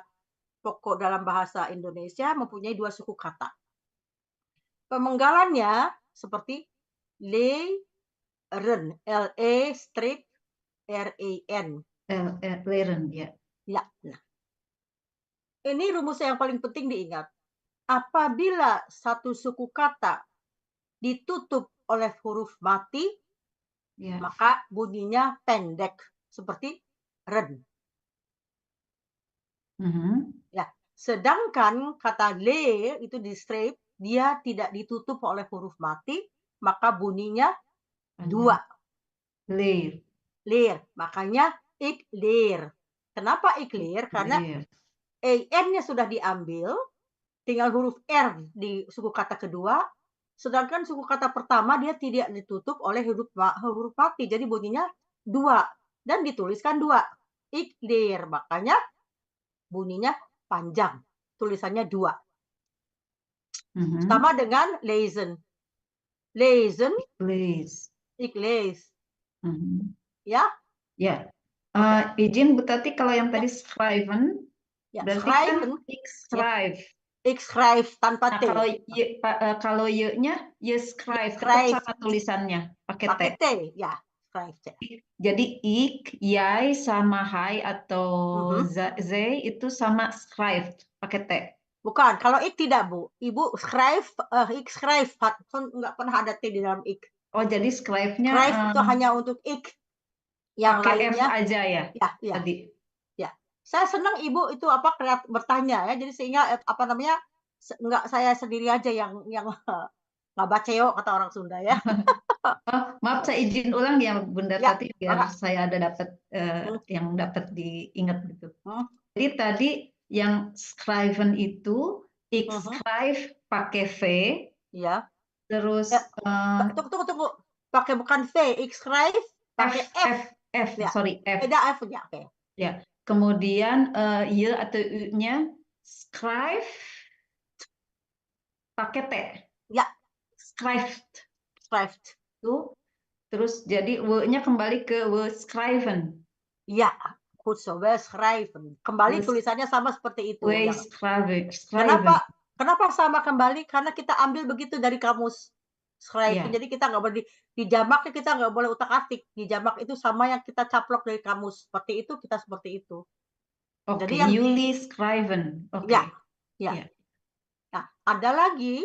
pokok dalam bahasa Indonesia mempunyai 2 suku kata. Pemenggalannya seperti leren, L-E-R-E-N. Leren, ya. Ya. Nah. Ini rumus yang paling penting diingat. Apabila satu suku kata ditutup oleh huruf mati, maka bunyinya pendek seperti ren. Ya, sedangkan kata le itu di straight, dia tidak ditutup oleh huruf mati, maka bunyinya 2. Leer. Makanya ik leer. Kenapa ik leer? Karena en-nya sudah diambil, tinggal huruf R di suku kata kedua, sedangkan suku kata pertama dia tidak ditutup oleh huruf mati, jadi bunyinya 2 dan dituliskan 2. Ik leer, makanya bunyinya panjang, tulisannya 2. Sama dengan lezen. Lezen, ik lees. Ya? Ya. Izin Bu Tati, kalau yang tadi schrijven, berarti kan ik schrijf. Ik schrijf tanpa T. Kalau ye-nya ye schrijf, tetap sama tulisannya pakai T. Ya, schrijf. Jadi ik, jij sama hai atau zij itu sama schrijf pakai T. Bukan, kalau ik tidak Bu. Ibu schrijf, ik schrijf, nggak pernah ada T di dalam ik. Oh, jadi schrijfnya schrijf itu hanya untuk ik. Yang lainnya F aja ya. Ya. Tadi. Saya senang Ibu itu bertanya ya, jadi sehingga nggak saya sendiri aja yang nggak baceo kata orang Sunda ya. Maaf, saya izin ulang ya Bunda Ya, Tati biar saya ada dapat yang dapat diingat gitu. Jadi tadi yang schrijven itu ik schrijf pakai V, ya. terus Tunggu. Pakai bukan V, ik schrijf pakai F. Ya. sorry F. Beda F-nya, oke. Ya. Kemudian Y atau U-nya schrijf pakai T. Ya. Schrijft. Tuh. Terus jadi W-nya kembali ke we schrijven. Ya, goed zo. We schrijven. Kembali tulisannya sama seperti itu. We schrijven. Kenapa sama kembali? Karena kita ambil begitu dari kamus schrijven. Ya. Jadi kita nggak boleh di jamaknya kita nggak boleh utak-atik. Di jamak itu sama yang kita caplok dari kamus. Seperti itu kita seperti itu. Oke, Jadi yang jullie schrijven. Oke. Ya. Nah, ada lagi.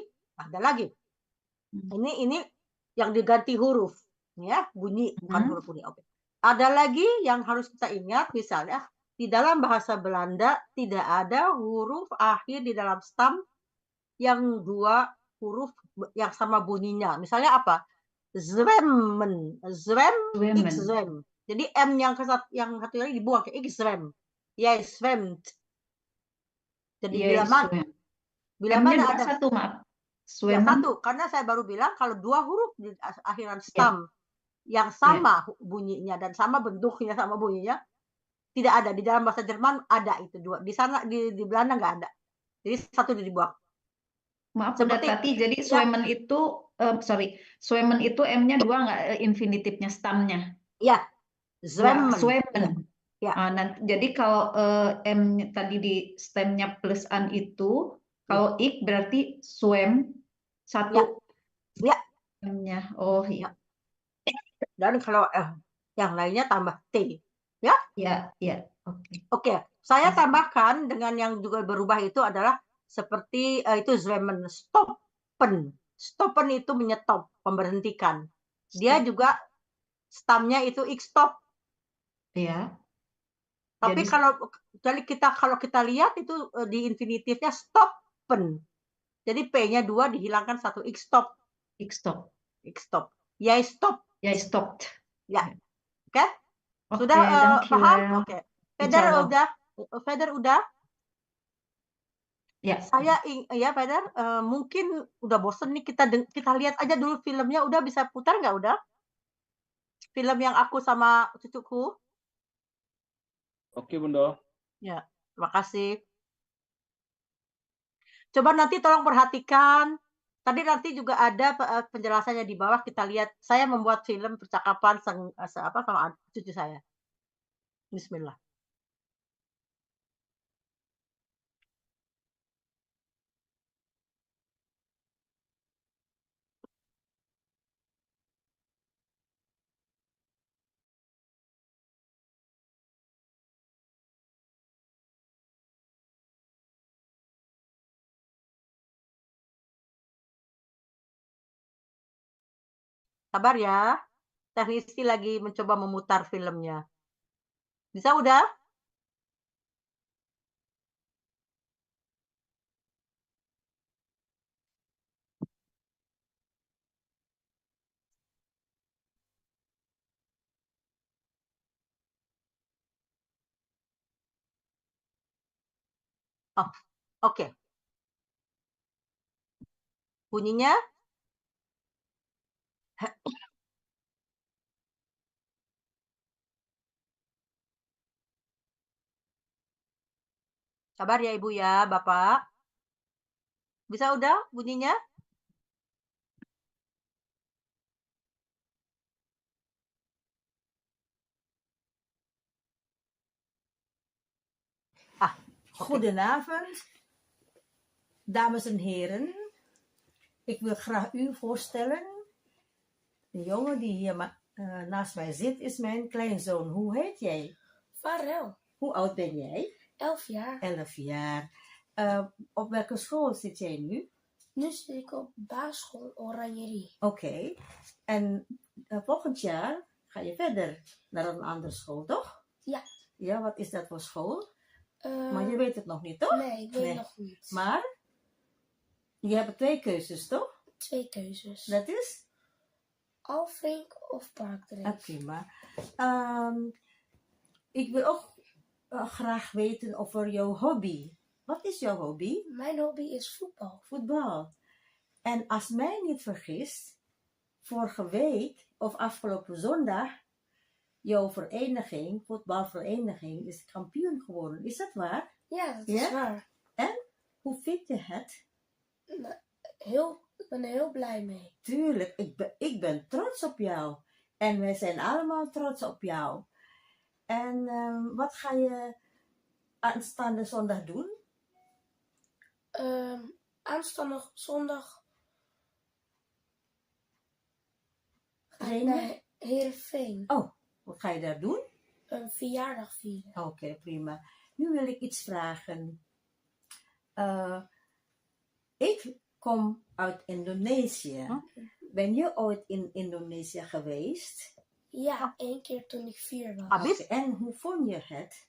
Ini yang diganti huruf, ya, bunyi bukan huruf bunyi. Oke. Ada lagi yang harus kita ingat, misalnya di dalam bahasa Belanda tidak ada huruf akhir di dalam stam yang dua huruf yang sama bunyinya. Misalnya apa? Zwemmen, ik zwem. Jadi M yang satu lagi dibuang ke ik zwem. Jij zwemt. Jadi bila mana ada satu, maaf. Ya, satu, karena saya baru bilang kalau dua huruf di akhiran stam yang sama bunyinya dan sama bentuknya sama bunyinya tidak ada. Di dalam bahasa Jerman ada itu dua. Di sana di Belanda nggak ada. Jadi satu dibuang. Maaf Bunda Tati, jadi zwemmen itu zwemmen itu M-nya dua nggak infinitifnya stamnya? Iya. Zwemmen. Ya. Jadi kalau M tadi di stemnya plus an itu kalau ik berarti swem satu M-nya. Oh iya. Dan kalau yang lainnya tambah T. Ya? Ya. Oke. Saya tambahkan dengan yang juga berubah itu adalah seperti itu zwemmen, stoppen. Stoppen itu menyetop, memberhentikan. Dia juga stamnya itu ik stop. Iya. Tapi kalau kita lihat itu di infinitifnya stoppen. Jadi P-nya 2 dihilangkan satu. Ik stop. Jij stop. Jij stopt. Ya. Oke? Sudah paham? Oke. Feder udah? Ya. Feder, mungkin udah bosen nih kita lihat aja dulu filmnya. Udah bisa putar nggak udah? Film yang aku sama cucuku. Oke, Bunda. Ya, terima kasih. Coba nanti tolong perhatikan. Tadi nanti juga ada penjelasannya di bawah. Kita lihat. Saya membuat film percakapan sama cucu saya. Bismillah. Sabar ya. Teknisi lagi mencoba memutar filmnya. Bisa udah? Oh, oke. Bunyinya? Sabar ya Ibu ya, Bapak. Bisa udah bunyinya? Goedenavond, dames en heren. Ik wil graag u voorstellen. De jongen die hier naast mij zit is mijn kleinzoon. Hoe heet jij? Farel. Hoe oud ben jij? 11 jaar. 11 jaar. Op welke school zit jij nu? Nu zit ik op basisschool Oranjerie. Oké. En volgend jaar ga je verder naar een andere school, toch? Ja. Ja, wat is dat voor school? Maar je weet het nog niet, toch? Nee, ik weet het nog niet. Maar je hebt 2 keuzes, toch? 2 keuzes. Dat is? Alfrink of Parkdreef. Prima. Ik wil ook graag weten over jouw hobby. Wat is jouw hobby? Mijn hobby is voetbal. Voetbal. En als mij niet vergist, vorige week of afgelopen zondag, jouw vereniging, voetbalvereniging, is kampioen geworden. Is dat waar? Ja, dat Ja? is waar. En hoe vind je het? Ik ben er heel blij mee. Tuurlijk, ik ben trots op jou. En wij zijn allemaal trots op jou. En wat ga je aanstaande zondag doen? Aanstaande zondag ga ik Trainen? naar Heerenveen. Oh, wat ga je daar doen? Een verjaardag vieren. Oké, prima. Nu wil ik iets vragen. Ik kom uit Indonesië. Ben je ooit in Indonesië geweest? Ja, 1 keer toen ik 4 was. Habis? Oké, en hoe vond je het?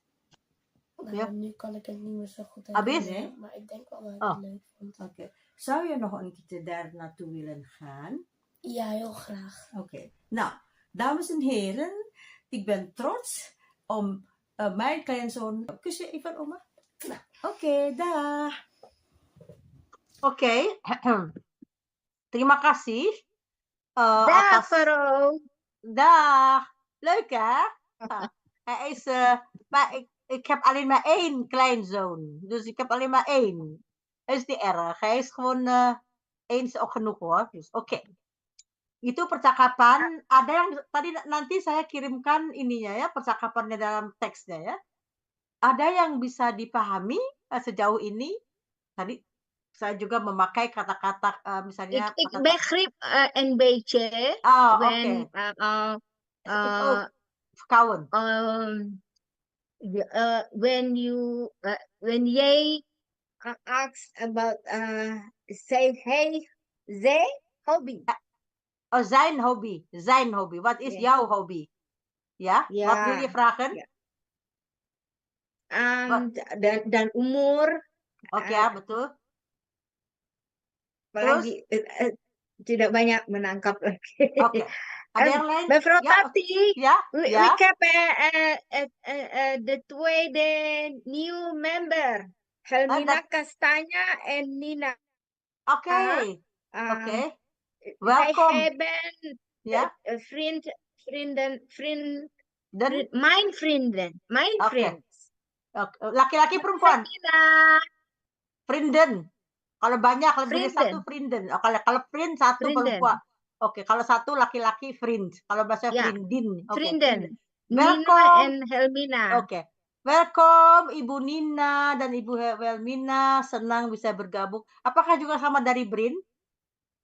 Nou, Ja. nu kan ik het niet meer zo goed Habis? herinneren, Nee? maar ik denk wel dat ik Oh. het leuk vond. Oké. Zou je nog een keer daar naartoe willen gaan? Ja, heel graag. Oké. Nou, dames en heren, ik ben trots om mijn kleinzoon... Kus je even, oma? Nou, oké, dag. Oké. Terima kasih. Dag, Atas. Faro. Dag. Leuk hè? Hij is, maar ik heb alleen maar 1 kleinzoon. Dus ik heb alleen maar 1. Dat is niet erg. Hij is gewoon 1 is ook genoeg hoor. Dus oke. Itu percakapan. Ada yang tadi nanti saya kirimkan ininya ya, percakapannya dalam teksnya ya. Ada yang bisa dipahami sejauh ini? Tadi saya juga memakai kata-kata misalnya Ik begreep een beetje Oh, when verkouden. when jij asked about say hey they hobby. Oh, zijn hobby. Zijn hobby. Wat is Ja. jouw hobby? Ja? Ja. Wat wil je vragen? Ja. Dan umur, Oke, ya, betul. apalagi tidak banyak menangkap lagi. Oke. Ada yang lain? Mevrouw Ya, Tati, ya, we ya. have de tweede new member, Helmina Kastanya en Nina. Oke. Um, Oke. Wij Welkom. hebben Ya. Dan mijn vrienden, mijn Oke. friends. laki-laki perempuan? Helmina, Vrienden. Kalau banyak lebih dari Vrienden. satu vrienden. Oh, kalau friend satu Vrienden. perempuan. Oke, kalau satu laki-laki friend. Kalau bahasa Ya, vriendin. Oke, vrienden. Nina Welkom. en Helmina. Oke. Welcome Ibu Nina dan Ibu Helmina, senang bisa bergabung. Apakah juga sama dari BRIN?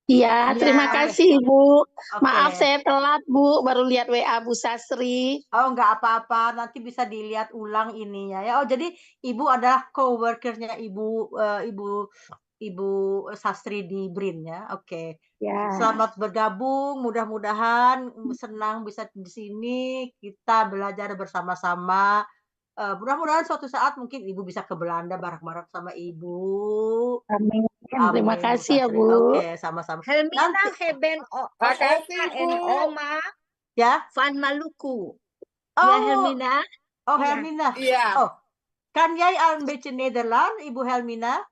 Iya, Iya. terima kasih Bu. Oke. Maaf saya telat Bu, baru lihat WA Bu Sasri. Oh, nggak apa-apa, nanti bisa dilihat ulang ininya ya. Oh, jadi Ibu adalah coworkernya Ibu Sastri di BRIN ya. Oke. Ya. Selamat bergabung, mudah-mudahan senang bisa di sini kita belajar bersama-sama. Mudah-mudahan suatu saat mungkin Ibu bisa ke Belanda bareng-bareng sama Ibu. Amin. Terima Amin, kasih ya Sastri. Bu. Oke, sama-sama. Helmina Nanti- hebben Makasih, opa en Bu. oma Ya. van Maluku. Oh, Ja, Helmina. oh Iya. Helmina. Ja. Oh, kan jij al een beetje Nederland, Ibu Helmina?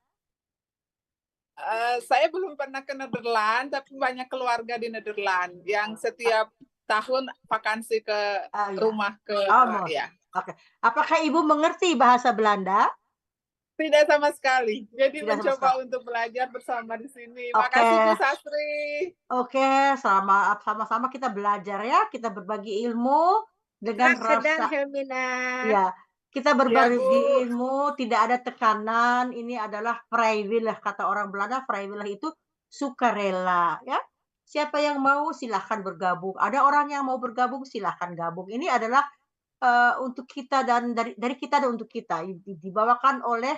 Saya belum pernah ke Nederland, tapi banyak keluarga di Nederland yang setiap tahun vakansi ke Ah, ya. rumah ke Oh, ya. Oke. Apakah Ibu mengerti bahasa Belanda? Tidak sama sekali. Jadi Tidak sama mencoba sekali. untuk belajar bersama di sini. Oke. Makasih Bu Sastri. Oke, sama-sama kita belajar ya, kita berbagi ilmu dengan Graag gedaan, rasa. Helmina. Ya, kita berbagi Bu. ilmu, tidak ada tekanan. Ini adalah vrijwillig, kata orang Belanda. Vrijwillig itu sukarela, ya. Siapa yang mau silahkan bergabung. Ada orang yang mau bergabung silahkan gabung. Ini adalah untuk kita dan dari kita dan untuk kita. Dibawakan oleh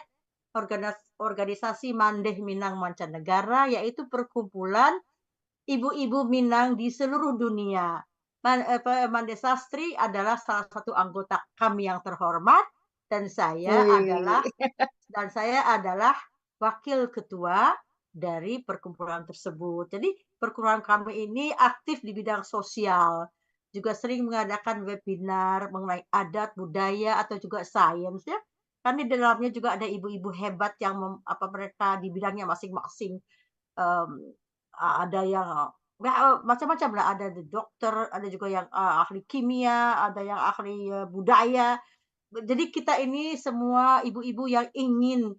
organisasi Mandeh Minang Mancanegara, yaitu perkumpulan ibu-ibu Minang di seluruh dunia. Mandeh Sastri adalah salah satu anggota kami yang terhormat dan saya adalah wakil ketua dari perkumpulan tersebut. Jadi perguruan kami ini aktif di bidang sosial, juga sering mengadakan webinar mengenai adat, budaya, atau juga sains ya. Kan di dalamnya juga ada ibu-ibu hebat yang mereka di bidangnya masing-masing. Ada yang macam-macam lah, ada dokter, ada juga yang ahli kimia, ada yang ahli budaya. Jadi kita ini semua ibu-ibu yang ingin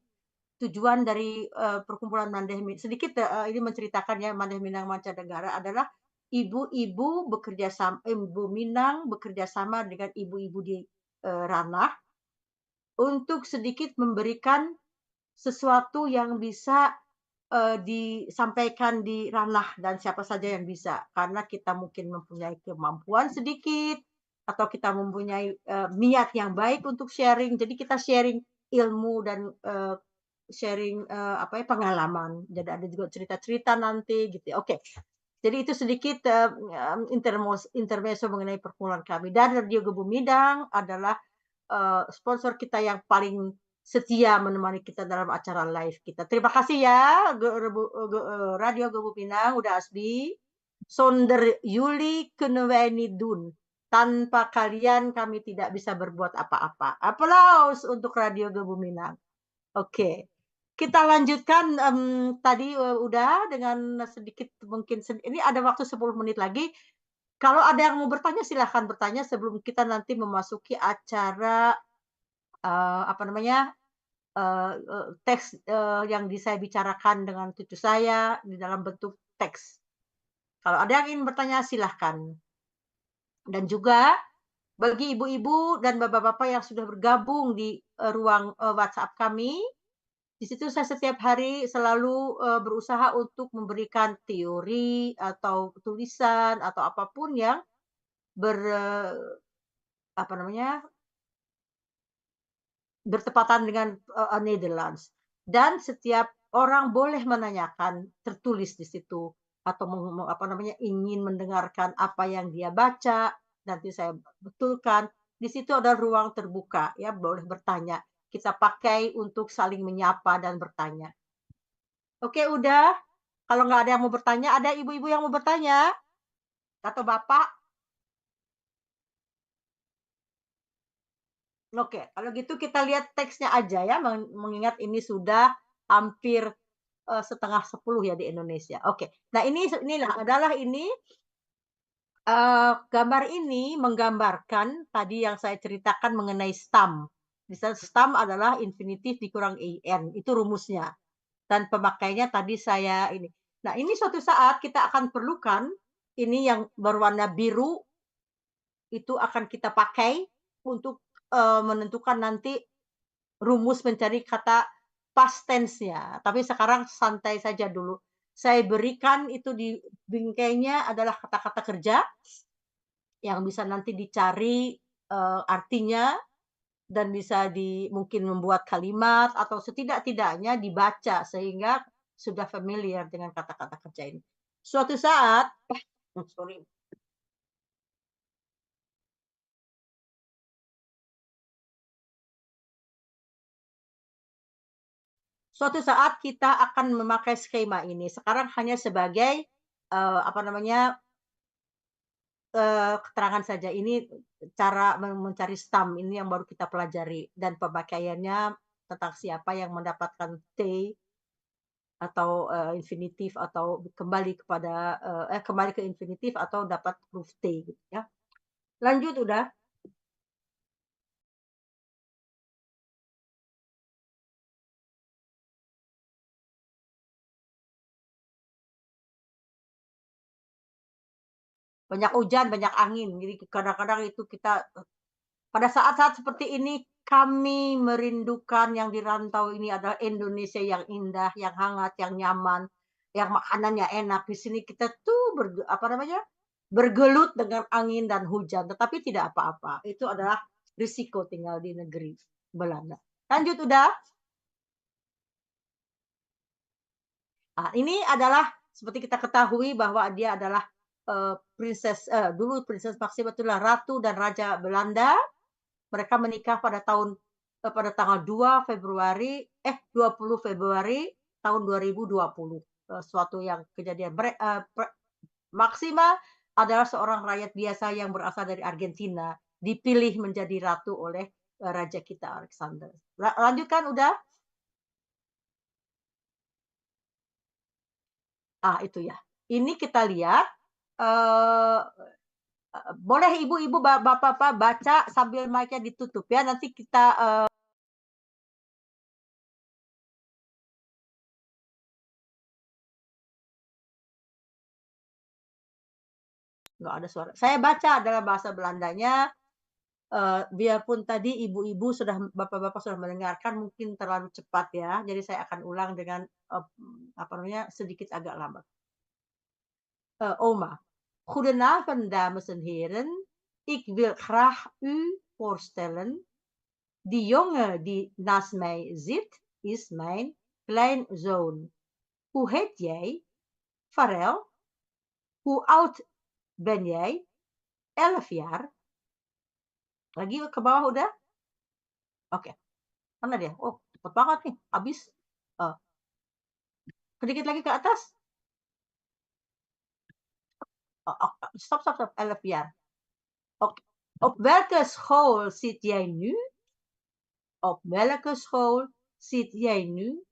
tujuan dari perkumpulan Mandeh sedikit ini menceritakan ya, Mandeh Minang Mancanegara adalah ibu-ibu bekerja sama, Ibu Minang bekerja sama dengan ibu-ibu di ranah untuk sedikit memberikan sesuatu yang bisa disampaikan di ranah dan siapa saja yang bisa. Karena kita mungkin mempunyai kemampuan sedikit atau kita mempunyai niat yang baik untuk sharing. Jadi kita sharing ilmu dan sharing pengalaman. Jadi ada juga cerita-cerita nanti gitu. Oke. Jadi itu sedikit intermezzo mengenai perkumpulan kami. Dan Radio Gebu Midang adalah sponsor kita yang paling setia menemani kita dalam acara live kita. Terima kasih ya Radio Gebu Pinang udah asli. Sonder Yuli Keneweni Dun. Tanpa kalian kami tidak bisa berbuat apa-apa. Aplaus untuk Radio Gebu Minang. Oke. Kita lanjutkan tadi udah dengan sedikit mungkin ini ada waktu 10 menit lagi. Kalau ada yang mau bertanya silahkan bertanya sebelum kita nanti memasuki acara teks yang saya bicarakan dengan cucu saya di dalam bentuk teks. Kalau ada yang ingin bertanya silahkan. Dan juga bagi ibu-ibu dan bapak-bapak yang sudah bergabung di ruang WhatsApp kami, di situ saya setiap hari selalu berusaha untuk memberikan teori atau tulisan atau apapun yang bertepatan dengan Netherlands. Dan setiap orang boleh menanyakan tertulis di situ atau ingin mendengarkan apa yang dia baca, nanti saya betulkan. Di situ ada ruang terbuka ya, boleh bertanya. Kita pakai untuk saling menyapa dan bertanya. Oke, udah. Kalau nggak ada yang mau bertanya, ada ibu-ibu yang mau bertanya? Atau bapak? Oke, kalau gitu kita lihat teksnya aja ya, mengingat ini sudah hampir 9:30 ya di Indonesia. Oke, nah gambar ini menggambarkan tadi yang saya ceritakan mengenai stam. Misalnya stam adalah infinitif dikurang en, itu rumusnya. Dan pemakainya tadi saya ini. Nah, ini suatu saat kita akan perlukan ini yang berwarna biru itu akan kita pakai untuk menentukan nanti rumus mencari kata past tense-nya. Tapi sekarang santai saja dulu. Saya berikan itu di bingkainya adalah kata-kata kerja yang bisa nanti dicari artinya dan bisa mungkin membuat kalimat atau setidak-tidaknya dibaca sehingga sudah familiar dengan kata-kata kerja ini. Suatu saat, suatu saat kita akan memakai skema ini. Sekarang hanya sebagai keterangan saja. Ini cara mencari stam ini yang baru kita pelajari dan pemakaiannya tentang siapa yang mendapatkan T atau infinitif atau kembali ke infinitif atau dapat huruf T gitu ya. Lanjut udah. Banyak hujan, banyak angin. Jadi kadang-kadang itu kita pada saat-saat seperti ini kami merindukan yang di rantau ini adalah Indonesia yang indah, yang hangat, yang nyaman, yang makanannya enak. Di sini kita tuh bergelut dengan angin dan hujan, tetapi tidak apa-apa. Itu adalah risiko tinggal di negeri Belanda. Lanjut udah. Nah, ini adalah seperti kita ketahui bahwa dia adalah dulu Princess Maxima itulah ratu dan raja Belanda. Mereka menikah pada tanggal 20 Februari tahun 2020. suatu yang kejadian. Maxima adalah seorang rakyat biasa yang berasal dari Argentina, dipilih menjadi ratu oleh raja kita Alexander. Lanjutkan udah? Itu ya. Ini kita lihat boleh ibu-ibu, bapak-bapak baca sambil mic-nya ditutup ya. Nanti kita nggak ada suara. Saya baca dalam bahasa Belandanya. Biarpun tadi ibu-ibu sudah, bapak-bapak sudah mendengarkan, mungkin terlalu cepat ya. Jadi saya akan ulang dengan sedikit agak lambat. Oma. Goedenavond, dames en heren. Ik wil graag u voorstellen. Die jongen die naast mij zit, is mijn kleinzoon. Hoe heet jij? Farel. Hoe oud ben jij? 11 jaar. Lagi ke bawah udah? Oke. Mana dia? Oh, cepet banget nih. Habis. Sedikit lagi ke atas. Stop. 11 jaar. Oké. Op welke school zit jij nu? Op welke school zit jij nu?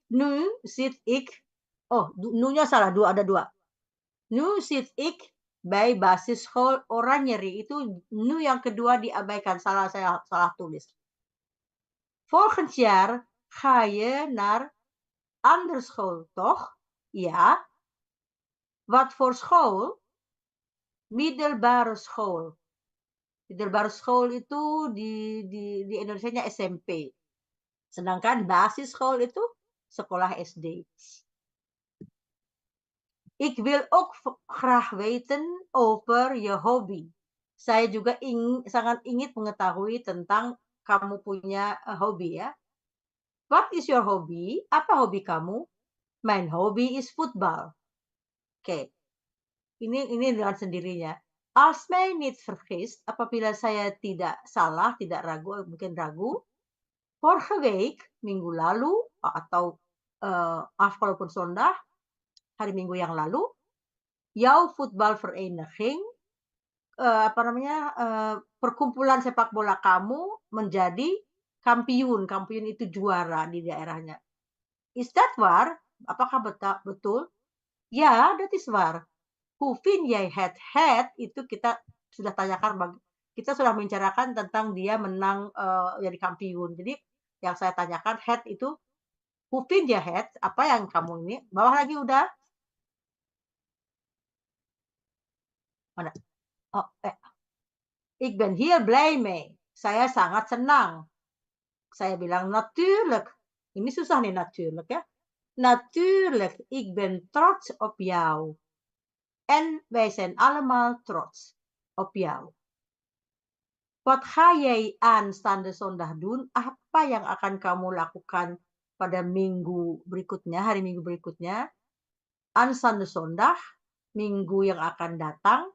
Nu zit ik. Oh, nu-nya salah. Ada dua. Nu zit ik bij basisschool Oranjerie. Itu nu yang kedua diabaikan. Saya salah tulis. Volgend jaar ga je naar andere school, toch? Ja. Wat voor school? Middelbare school. Middelbare school itu di Indonesianya SMP. Sedangkan basisschool itu sekolah SD. Ik wil ook graag weten over je hobby. Saya juga sangat ingin mengetahui tentang kamu punya hobi ya. What is your hobby? Apa hobi kamu? Mijn hobby is voetbal. Oke. Ini dengan sendirinya. Als mij niet vergist, apabila saya tidak salah, tidak ragu, mungkin ragu. Vorige week, minggu lalu, atau afgelopen zondag, hari Minggu yang lalu, jouw voetbalvereniging, perkumpulan sepak bola kamu menjadi kampioen. Kampioen itu juara di daerahnya. Is that waar? Apakah betul? Ya, dat is waar. Hoe vind jij het? Itu kita sudah tanyakan, kita sudah membicarakan tentang dia menang jadi kampioen. Jadi yang saya tanyakan het itu, hoe vind jij het? Apa yang kamu ini? Bawah lagi udah. Mana? Ik ben hier blij mee. Saya sangat senang. Saya bilang natuurlijk. Ini susah nih natuurlijk ya. Natuurlijk, ik ben trots op jou. En wij zijn allemaal trots op jou. Wat ga jij aanstaande zondag doen? Apa yang akan kamu lakukan pada minggu berikutnya, hari Minggu berikutnya? Aanstaande zondag, minggu yang akan datang,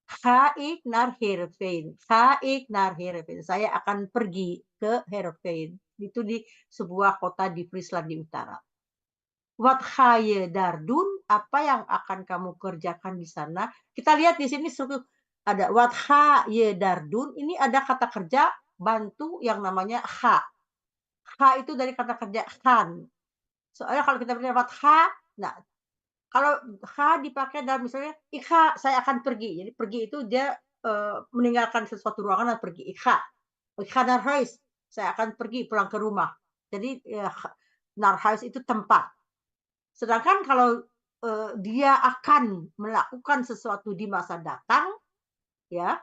ga ik naar Heerenveen. Ga ik naar Heerenveen. Saya akan pergi ke Heerenveen. Itu di sebuah kota di Friesland di utara. Wat ga je daar doen? Apa yang akan kamu kerjakan di sana? Kita lihat di sini ada wat ga je daar doen. Ini ada kata kerja bantu yang namanya ga. Ga itu dari kata kerja gaan. Soalnya kalau kita bilang wat ga, nah kalau ga dipakai dalam misalnya ik ga, saya akan pergi. Jadi pergi itu dia meninggalkan sesuatu ruangan dan pergi. Ik ga naar huis. Saya akan pergi pulang ke rumah. Jadi naar huis itu tempat. Sedangkan kalau dia akan melakukan sesuatu di masa datang, ya,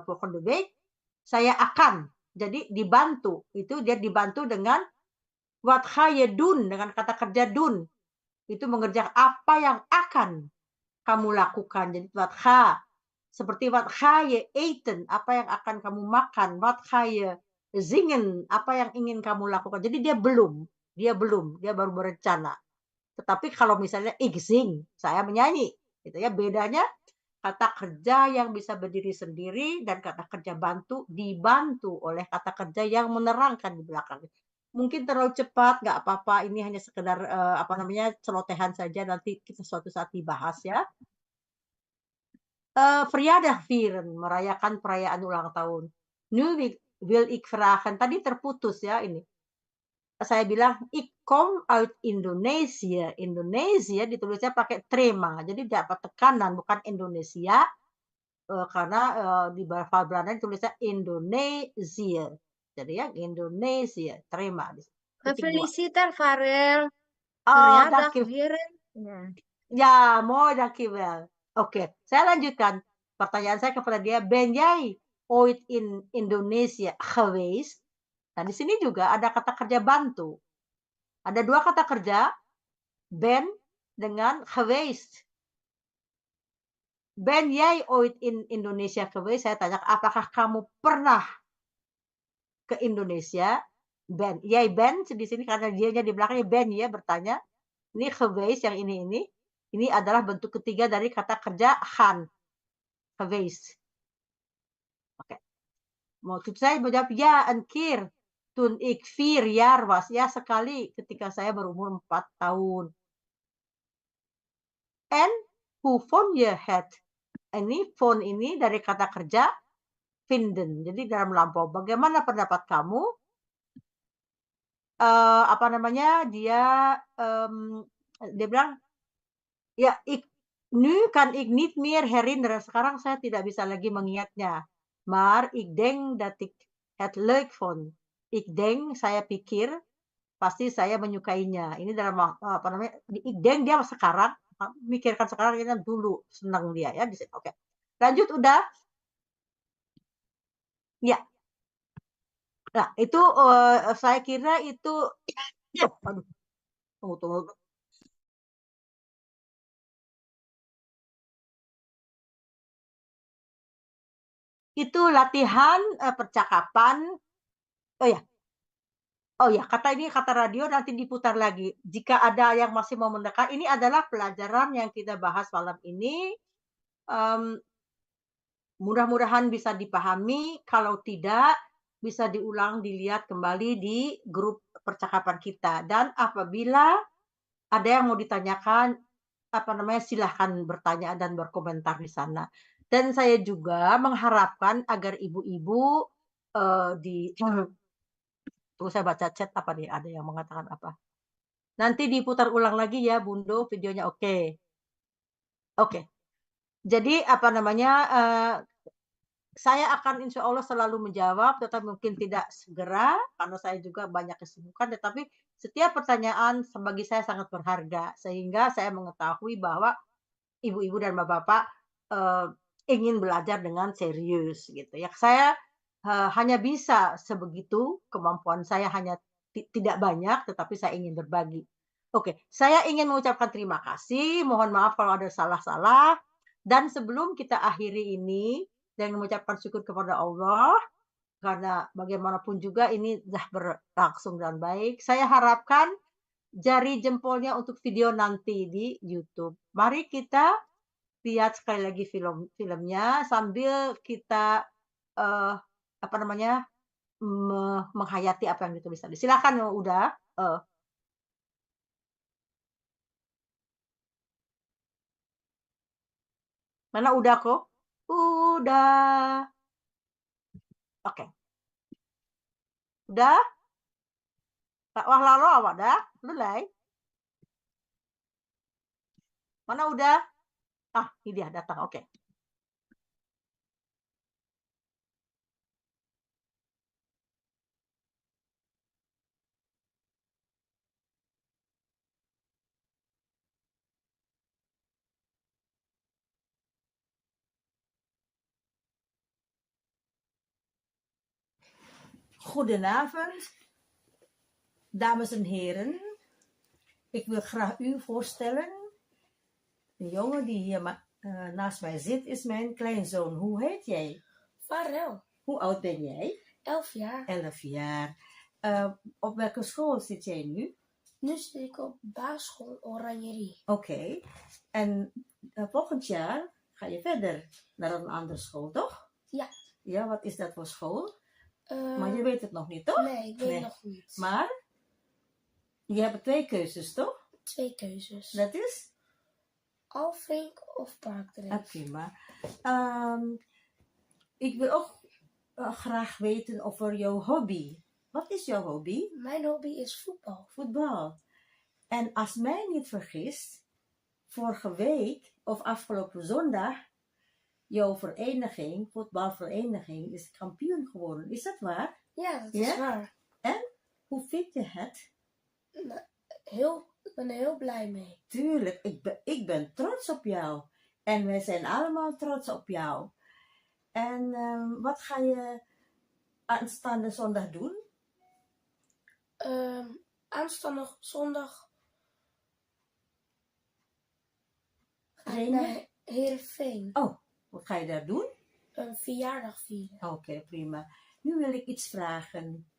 volgende week, saya akan. Jadi dibantu. Itu dia dibantu dengan wat ga je doen, dengan kata kerja doen. Itu mengerjakan apa yang akan kamu lakukan. Jadi wat ga. Seperti wat ga je eten, apa yang akan kamu makan. Wat ga je zingen, apa yang ingin kamu lakukan. Jadi dia baru berencana. Tetapi kalau misalnya ik zing, saya menyanyi, gitu ya. Bedanya kata kerja yang bisa berdiri sendiri dan kata kerja bantu dibantu oleh kata kerja yang menerangkan di belakang. mungkin terlalu cepat, nggak apa-apa. Ini hanya sekedar apa namanya celotehan saja. Nanti kita suatu saat dibahas ya. Verjaardag vieren, merayakan perayaan ulang tahun. Nu wil ik vragen, tadi terputus ya ini. Saya bilang, ik kom uit Indonesië. Indonesia ditulisnya pakai trema, jadi dapat tekanan, bukan Indonesia. Karena di bahasa Belanda ditulisnya Indonesia. Jadi ya, Indonesia, trema. Gefeliciteerd, Farel. Oh, Verjaardag dank u. vieren. Ya. Ya, mooi, dankjewel. Oke, saya lanjutkan. Pertanyaan saya kepada dia, ben jij ooit in Indonesia geweest? Nah, di sini juga ada kata kerja bantu. Ada dua kata kerja, ben dengan geweest. Ben jij ooit in Indonesia geweest? Saya tanya, apakah kamu pernah ke Indonesia? Ben, jij bent di sini karena dianya di belakangnya ben ya bertanya. Ini geweest yang ini. Ini adalah bentuk ketiga dari kata kerja gaan. Geweest. Oke. Mau saya menjawab, ya een keer. Toen ik 4 jaar was. Ya sekali ketika saya berumur 4 tahun. En hoe vond je het? Ini vond ini dari kata kerja vinden. Jadi dalam lampau. Bagaimana pendapat kamu? Apa namanya? Dia bilang, ya, nu kan ik niet meer herinneren. Sekarang saya tidak bisa lagi mengingatnya. Maar ik denk dat ik het leuk vond. Ik denk, saya pikir, pasti saya menyukainya. Ini dalam apa namanya? Ik denk dia sekarang, mikirkan sekarang ini dulu senang dia ya. Oke. Lanjut udah. Ya. Nah, itu saya kira itu aduh. Tunggu. Itu latihan percakapan. Oh ya, kata radio nanti diputar lagi. Jika ada yang masih mau mendekat, ini adalah pelajaran yang kita bahas malam ini. Mudah-mudahan bisa dipahami. Kalau tidak, bisa diulang, dilihat kembali di grup percakapan kita. Dan apabila ada yang mau ditanyakan, silahkan bertanya dan berkomentar di sana. Dan saya juga mengharapkan agar ibu-ibu tunggu saya baca chat apa nih, ada yang mengatakan apa. Nanti diputar ulang lagi ya, Bundo, videonya oke. Jadi saya akan insya Allah selalu menjawab, tetapi mungkin tidak segera, karena saya juga banyak kesibukan, tetapi setiap pertanyaan bagi saya sangat berharga, sehingga saya mengetahui bahwa ibu-ibu dan bapak-bapak ingin belajar dengan serius gitu ya. Saya hanya bisa sebegitu, kemampuan saya hanya tidak banyak, tetapi saya ingin berbagi. Oke, saya ingin mengucapkan terima kasih, mohon maaf kalau ada salah-salah, dan sebelum kita akhiri ini, dan mengucapkan syukur kepada Allah, karena bagaimanapun juga ini sudah berlangsung dengan baik. Saya harapkan jari jempolnya untuk video nanti di YouTube. Mari kita lihat sekali lagi filmnya sambil kita menghayati apa yang ditulis tadi. Silakan udah. Mana udah kok? Udah. Oke. Udah? Wah lalu awak dah? Mulai? Mana udah? Ini dia datang. Oke. Goedenavond, dames en heren. Ik wil graag u voorstellen. De jongen die hier naast mij zit is mijn kleinzoon. Hoe heet jij? Farel. Hoe oud ben jij? 11 jaar. 11 jaar. Op welke school zit jij nu? Nu zit ik op basisschool Oranjerie. Oké. En volgend jaar ga je verder naar een andere school, toch? Ja. Ja, wat is dat voor school? Maar je weet het nog niet, toch? Nee, ik weet nog niet. Maar? Je hebt 2 keuzes, toch? 2 keuzes. Dat is? Alfink of Parkdreef. Prima. Ik wil ook graag weten over jouw hobby. Wat is jouw hobby? Mijn hobby is voetbal. Voetbal. En als mij niet vergist, vorige week of afgelopen zondag, jouw vereniging, voetbalvereniging, is kampioen geworden. Is dat waar? Ja, dat is waar. En hoe vind je het? Nou, ik ben er heel blij mee. Tuurlijk, ik ben trots op jou. En wij zijn allemaal trots op jou. En wat ga je aanstaande zondag doen? Aanstaande zondag ga ik Trainen? naar Heerenveen. Oh, wat ga je daar doen? Een verjaardag vieren. Oké, prima. Nu wil ik iets vragen.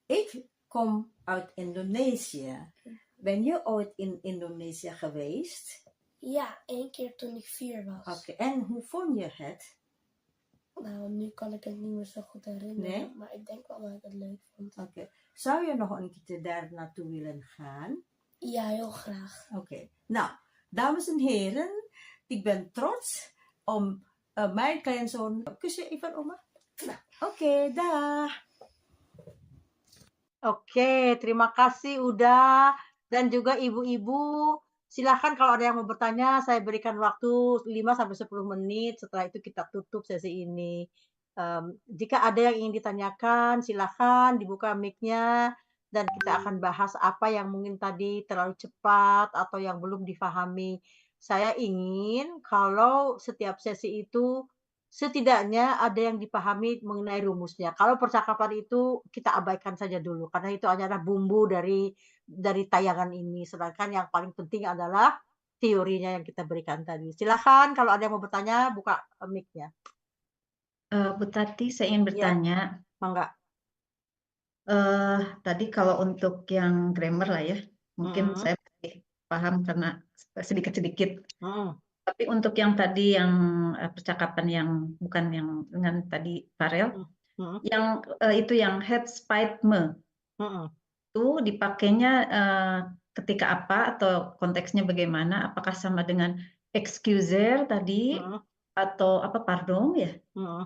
Ik kom uit Indonesië. Ben je ooit in Indonesië geweest? Ja, 1 keer toen ik 4 was. Oké, en hoe vond je het? Nou, nu kan ik het niet meer zo goed herinneren. Nee? Maar ik denk wel dat ik het leuk vond. Oké. Zou je nog een keer daar naartoe willen gaan? Ja, heel graag. Oké. Nou, dames en heren, ik ben trots om mijn kleinzoon... Kus je even, oma? Nou, oké, dag. Oke, terima kasih Uda dan juga ibu-ibu. Silakan kalau ada yang mau bertanya, saya berikan waktu 5-10 menit. Setelah itu kita tutup sesi ini. Jika ada yang ingin ditanyakan, silakan dibuka mic-nya dan kita akan bahas apa yang mungkin tadi terlalu cepat atau yang belum difahami. Saya ingin kalau setiap sesi itu setidaknya ada yang dipahami mengenai rumusnya. Kalau percakapan itu kita abaikan saja dulu karena itu adalah bumbu dari tayangan ini. Sedangkan yang paling penting adalah teorinya yang kita berikan tadi. Silakan kalau ada yang mau bertanya buka mic-nya. Bu Tati, saya ingin bertanya. Mangga. Tadi kalau untuk yang grammar lah ya, mungkin saya paham karena sedikit-sedikit. Tapi untuk yang tadi yang percakapan yang bukan yang dengan tadi Farel, yang itu yang het spijt me, itu dipakainya ketika apa atau konteksnya bagaimana? Apakah sama dengan excuser tadi atau apa pardon ya?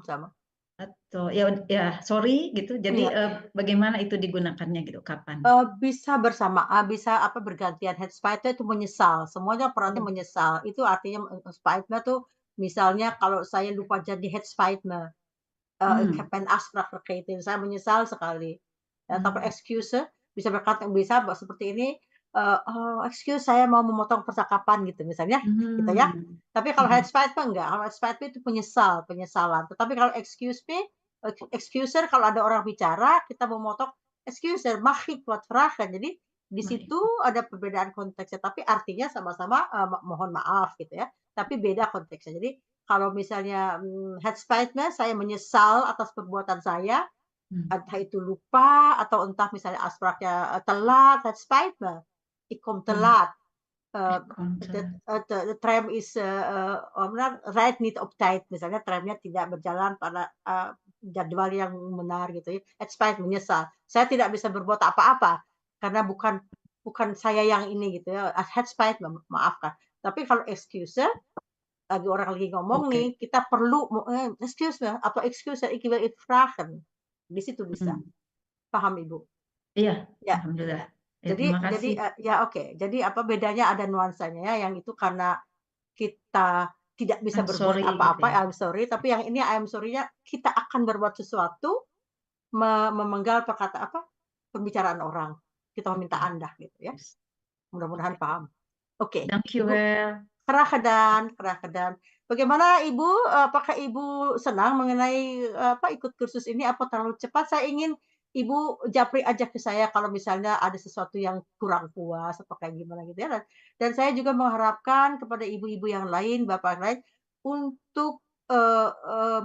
Sama. Atau ya sorry gitu. Jadi bagaimana itu digunakannya gitu? Kapan? Bisa bersama, bisa apa bergantian. Het spijt me itu menyesal. Semuanya perannya menyesal. Itu artinya spijt me tuh misalnya kalau saya lupa jadi het spijt me. Ik heb mijn afspraak vergeten. Saya menyesal sekali. Tapi excuse bisa berkata bisa seperti ini. Excuse saya mau memotong percakapan gitu misalnya gitu ya. Tapi kalau het spijt me enggak. Kalau het spijt me itu penyesalan. Tetapi kalau excuse me, excuser kalau ada orang bicara kita memotong excuser, mag ik wat vragen. Jadi di situ ada perbedaan konteksnya tapi artinya sama-sama mohon maaf gitu ya. Tapi beda konteksnya. Jadi kalau misalnya het spijt me, saya menyesal atas perbuatan saya, entah itu lupa atau entah misalnya afspraaknya telat, het spijt me. Ik kom te laat. De tram is rijdt niet op tijd. Misalnya tramnya tidak berjalan pada jadwal yang benar gitu ya. Het spijt menyesal. Saya tidak bisa berbuat apa-apa karena bukan saya yang ini gitu ya. Het spijt maafkan. Tapi kalau excuse lagi orang lagi ngomong nih, kita perlu excuse me atau excuse ik wil iets vragen. Di situ bisa. Paham Ibu? Iya, ya. Alhamdulillah. Jadi Jadi apa bedanya ada nuansanya ya, yang itu karena kita tidak bisa berbuat apa-apa, gitu ya. I'm sorry, tapi yang ini I'm sorry-nya kita akan berbuat sesuatu memenggal pembicaraan orang. Kita meminta Anda gitu ya. Mudah-mudahan paham. Oke. Thank you. Graag gedaan. Bagaimana Ibu? Apakah Ibu senang mengenai ikut kursus ini? Apa terlalu cepat? Saya ingin Ibu japri aja ke saya kalau misalnya ada sesuatu yang kurang puas atau kayak gimana gitu ya. Dan saya juga mengharapkan kepada ibu-ibu yang lain, bapak yang lain untuk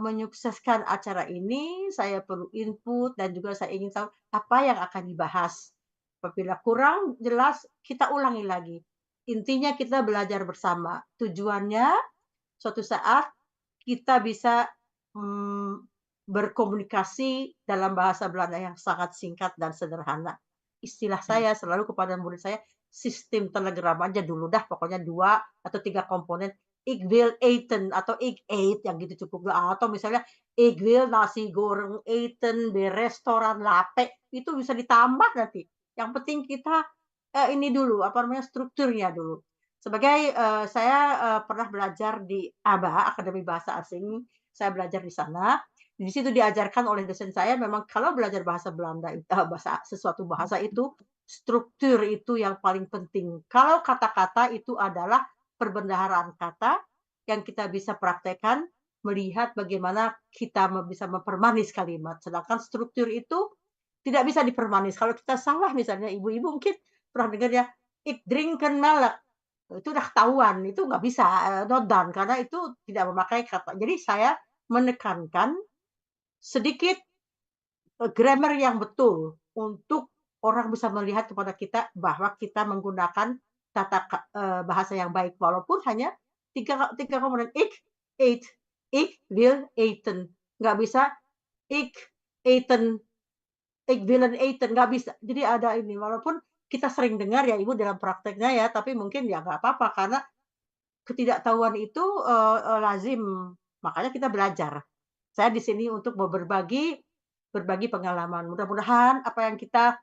menyukseskan acara ini. Saya perlu input dan juga saya ingin tahu apa yang akan dibahas. Apabila kurang jelas, kita ulangi lagi. Intinya kita belajar bersama. Tujuannya suatu saat kita bisa berkomunikasi dalam bahasa Belanda yang sangat singkat dan sederhana. Istilah saya selalu kepada murid saya, sistem telegram aja dulu dah, pokoknya 2 atau 3 komponen. Ik wil eten atau ik eet, yang gitu cukup. Atau misalnya, ik wil nasi goreng eten di restoran Latte, itu bisa ditambah nanti. Yang penting kita ini dulu, apa namanya, strukturnya dulu. Sebagai saya pernah belajar di ABA, Akademi Bahasa Asing, saya belajar di sana. Di situ diajarkan oleh dosen saya memang kalau belajar bahasa Belanda, sesuatu bahasa itu, struktur itu yang paling penting. Kalau kata-kata itu adalah perbendaharaan kata yang kita bisa praktekkan, melihat bagaimana kita bisa mempermanis kalimat. Sedangkan struktur itu tidak bisa dipermanis. Kalau kita salah misalnya, ibu-ibu mungkin pernah dengar ya, ik drinken melk. Itu udah ketahuan, itu nggak bisa not done, karena itu tidak memakai kata. Jadi saya menekankan sedikit grammar yang betul untuk orang bisa melihat kepada kita bahwa kita menggunakan bahasa yang baik, walaupun hanya tiga komponen. Ik eet, ik wil eten, nggak bisa ik eten, ik willen eten, nggak bisa. Jadi ada ini, walaupun kita sering dengar ya Ibu dalam prakteknya ya, tapi mungkin ya nggak apa-apa karena ketidaktahuan itu lazim, makanya kita belajar. Saya di sini untuk berbagi pengalaman. Mudah-mudahan apa yang kita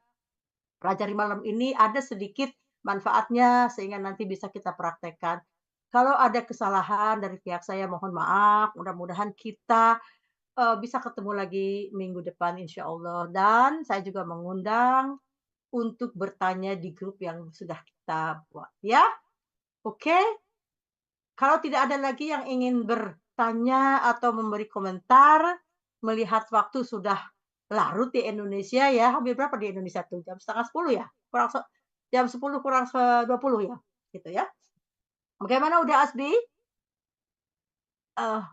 pelajari malam ini ada sedikit manfaatnya sehingga nanti bisa kita praktekkan. Kalau ada kesalahan dari pihak saya mohon maaf, mudah-mudahan kita bisa ketemu lagi minggu depan insya Allah. Dan saya juga mengundang untuk bertanya di grup yang sudah kita buat ya. Oke. Kalau tidak ada lagi yang ingin bertanya atau memberi komentar, melihat waktu sudah larut di Indonesia ya, hampir berapa di Indonesia tuh? Jam 9:30 ya? Jam 10 kurang 20 ya? Gitu ya. Bagaimana udah Asbi?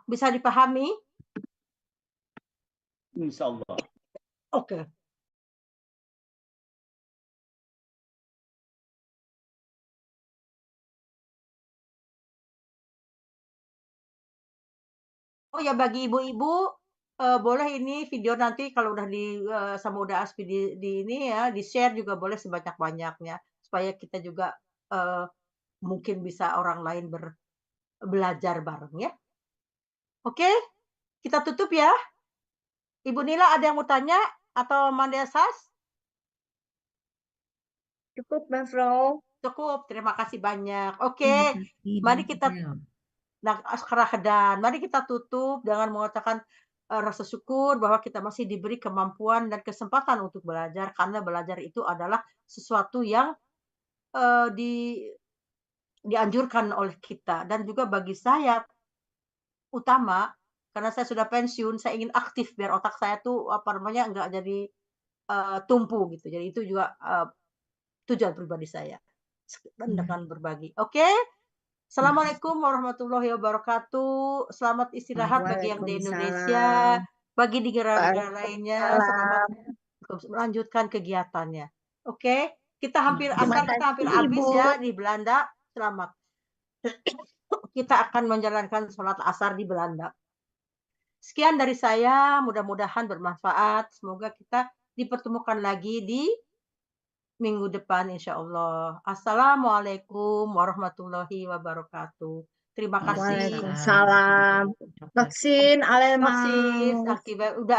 Bisa dipahami? Insya Allah. Oke. Oh ya bagi ibu-ibu boleh ini video nanti kalau udah sama udah Aspi di ini ya, di-share juga boleh sebanyak-banyaknya supaya kita juga mungkin bisa orang lain belajar bareng ya. Oke, kita tutup ya. Ibu Nila ada yang mau tanya atau Mandesas? Cukup, Mbak Fro. Cukup, terima kasih banyak. Oke, mari kita mari kita tutup dengan mengatakan rasa syukur bahwa kita masih diberi kemampuan dan kesempatan untuk belajar karena belajar itu adalah sesuatu yang dianjurkan oleh kita dan juga bagi saya utama karena saya sudah pensiun saya ingin aktif biar otak saya tuh apa namanya nggak jadi tumpu gitu. Jadi itu juga tujuan pribadi saya dengan berbagi. Oke. Assalamualaikum warahmatullahi wabarakatuh. Selamat istirahat bagi yang di Indonesia, bagi di negara-negara lainnya. Selamat melanjutkan kegiatannya. Oke, kita hampir habis ya di Belanda. Selamat. Kita akan menjalankan sholat asar di Belanda. Sekian dari saya. Mudah-mudahan bermanfaat. Semoga kita dipertemukan lagi di minggu depan insya Allah. Assalamualaikum warahmatullahi wabarakatuh. Terima kasih. Waalaikumsalam. Vaksin, Vaksin, udah